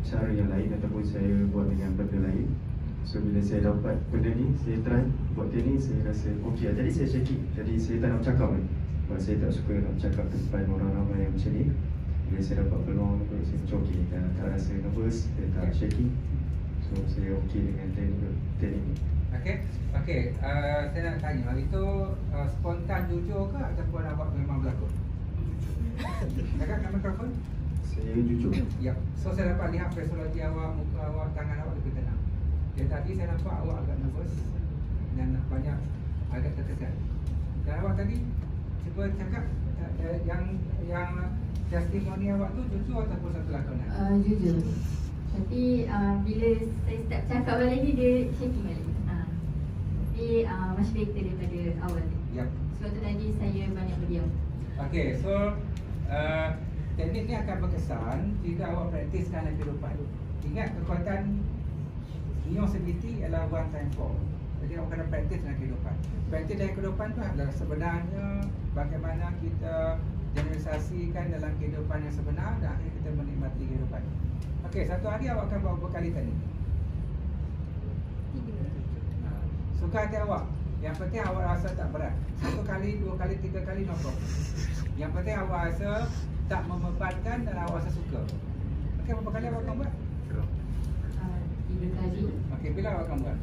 cara yang lain ataupun saya buat dengan benda lain. So bila saya dapat benda ni, saya try buat teknik, saya rasa okey. Jadi saya shaking. Jadi saya tak nak bercakap kan. Sebab saya tak suka nak bercakap depan orang ramai yang macam ni. Bila saya dapat peluang tu, saya macam okey. Tak rasa nervous, saya tak shaking. So saya okey dengan teknik ni. Okey, saya nak tanya, hari tu spontan jujur ke ataupun awak memang berlakon? Cakap kat mikrofon. Saya jujur. Ya, so saya dapat lihat personality awak, muka awak, tangan awak lebih tenang. Yang tadi saya nampak awak agak nervous dan banyak agak tertekan. Dan awak tadi cuba cakap yang testimoni awak tu jujur ataupun satu lakonan? Jujur. Tapi bila saya start cakap balik ni, dia shaking balik. Tapi much better daripada awal ni. Yep. Sebab tu tadi saya banyak berdiam. Okey, so teknik ni akan berkesan jika awak praktiskan dalam kehidupan. Ingat, kekuatan Neosability adalah 1 times 4. Jadi awak kena praktis dalam kehidupan. Praktis dalam kehidupan tu adalah sebenarnya bagaimana kita generalisasikan dalam kehidupan yang sebenar dan akhirnya kita menikmati kehidupan. Okey, satu hari awak akan buat berapa kali teknik? 3. Suka hati awak. Yang penting awak rasa tak berat. 1 kali, 2 kali, 3 kali, no problem. Yang penting awak rasa tak membebankan dan awak rasa suka. Okey, berapa kali awak akan buat? 3 kali. Okey, bila awak akan buat?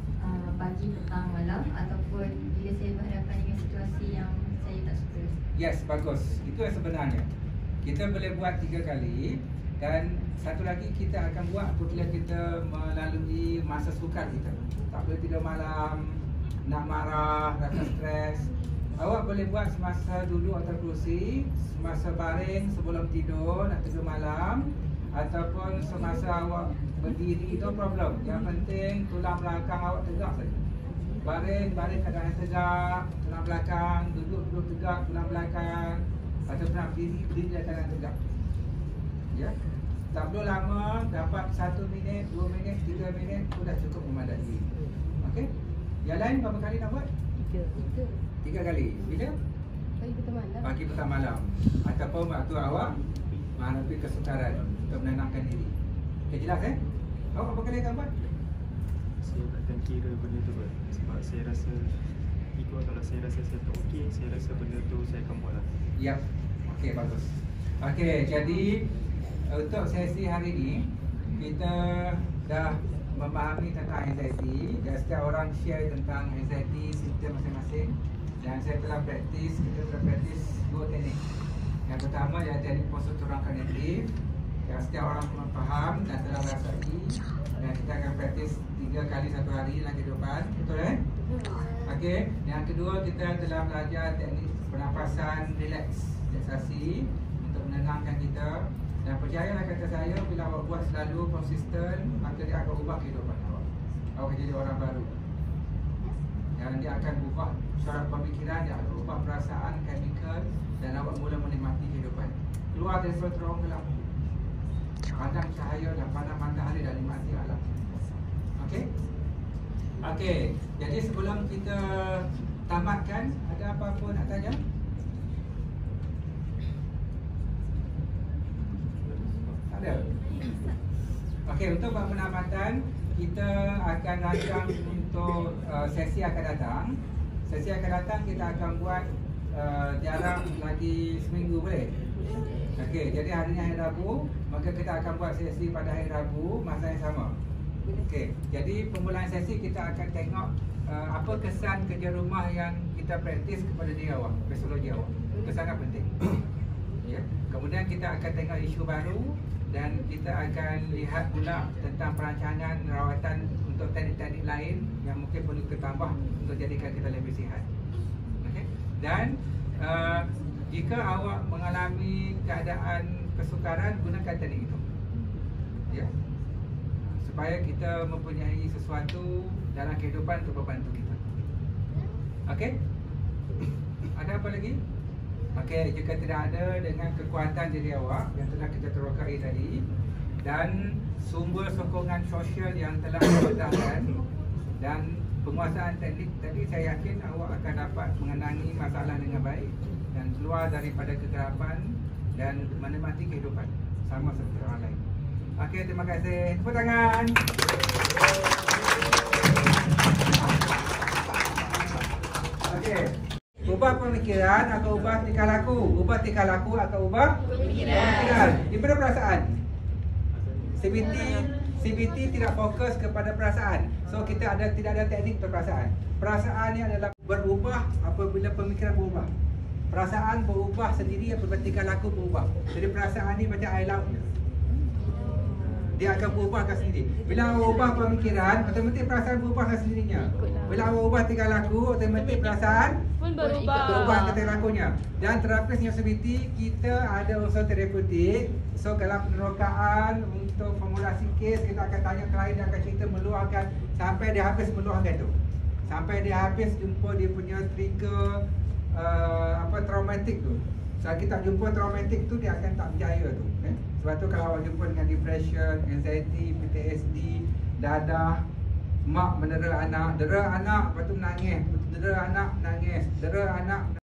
Pagi, petang, malam ataupun bila saya berhadapan dengan situasi yang saya tak suka. Yes, bagus. Itu yang sebenarnya. Kita boleh buat 3 kali. Dan satu lagi kita akan buat apabila kita melalui masa sukar kita. Tak boleh tidur malam, nak marah, rasa stres. Awak boleh buat semasa duduk atas kerusi, semasa baring sebelum tidur, nak tidur malam, ataupun semasa awak berdiri, no problem. Yang penting tulang belakang awak tegak saja. Baring keadaan tegak, tulang belakang, duduk tegak, tulang belakang. Ataupun nak berdiri dalam keadaan tegak. Ya. Tak perlu lama, dapat 1 minit, 2 minit, 3 minit, itu dah cukup memadai. Okey? Yang lain berapa kali nak buat? 3 kali. Bila? Pagi petang malam. Ataupun waktu awak menghadapi kesukaran untuk menenangkan diri. Okey, jelas Awak berapa kali akan buat? Saya takkan kira benda tu sebab saya rasa ikut kalau saya rasa saya tak okey, saya rasa benda tu saya akan buat lah. Yap. Okey, bagus. Okey, jadi untuk sesi hari ini kita dah memahami tentang anxiety dan setiap orang share tentang anxiety, simptom masing-masing. Dan saya telah praktis, kita telah praktis 2 teknik. Yang pertama ialah teknik postural kognitif yang setiap orang semua faham dan telah rasai. Dan kita akan praktis 3 kali 1 hari dalam kehidupan. Betul Okey. Yang kedua, kita telah belajar teknik pernafasan relaksasi untuk menenangkan kita. Dan percayalah kata saya, bila awak buat selalu konsisten, maka dia akan ubah kehidupan awak. Awak akan jadi orang baru. Dan dia akan ubah corak pemikiran, dia akan ubah perasaan, chemical, dan awak mula menikmati kehidupan. Keluar dari ruang gelap. Pandang cahaya dan pandang matahari dan nikmati alam. Okey? Okey. Jadi sebelum kita tamatkan, ada apa-apa nak tanya? Ada? Okey, untuk buat penamatan, kita akan rancang untuk sesi akan datang. Sesi akan datang kita akan buat jarak lagi seminggu, boleh? Okey, jadi hari ni hari Rabu, maka kita akan buat sesi pada hari Rabu masa yang sama. Okey, jadi permulaan sesi kita akan tengok apa kesan kerja rumah yang kita praktis kepada diri awak, psikologi awak. Itu sangat penting. Ya. Kemudian kita akan tengok isu baru dan kita akan lihat pula tentang perancangan rawatan untuk teknik-teknik lain yang mungkin perlu ditambah untuk jadikan kita lebih sihat. Okey. Dan jika awak mengalami keadaan kesukaran, gunakan teknik itu. Ya. Supaya kita mempunyai sesuatu dalam kehidupan untuk membantu kita. Okey? Ada apa lagi? Okey, jika tidak ada, dengan kekuatan diri awak yang telah kita terokai tadi dan sumber sokongan sosial yang telah dipecahkan dan penguasaan teknik tadi, saya yakin awak akan dapat mengenangi masalah dengan baik dan keluar daripada kegelapan dan menikmati kehidupan sama seperti orang lain. Okey, terima kasih. Tepuk tangan. Okey. Ubah pemikiran akan ubah tingkah laku. Ubah tingkah laku akan ubah pemikiran. Daripada perasaan. CBT tidak fokus kepada perasaan. So kita tidak ada teknik untuk perasaan. Perasaan ni adalah berubah apabila pemikiran berubah. Perasaan berubah sendiri apabila tingkah laku berubah. Jadi perasaan ni macam air laut je. Dia akan berubahkan sendiri. Bila awak ubah pemikiran, otomatik perasaan berubahkan sendirinya. Bila awak ubah tingkah laku, otomatik perasaan pun berubah tingkah lakunya. Dan terapis usability, kita ada unsur terapeutik. So kalau penerokaan untuk formulasi kes, kita akan tanya klien, dia akan cerita meluahkan sampai dia habis meluahkan tu. Sampai dia habis jumpa dia punya trigger traumatik tu. Kalau kita jumpa traumatik tu, dia akan tak berjaya tu. Sebab tu kalau awak jumpa dengan depression, anxiety, PTSD, dadah, mak mendera anak, lepas tu menangis, dera anak menangis, dera anak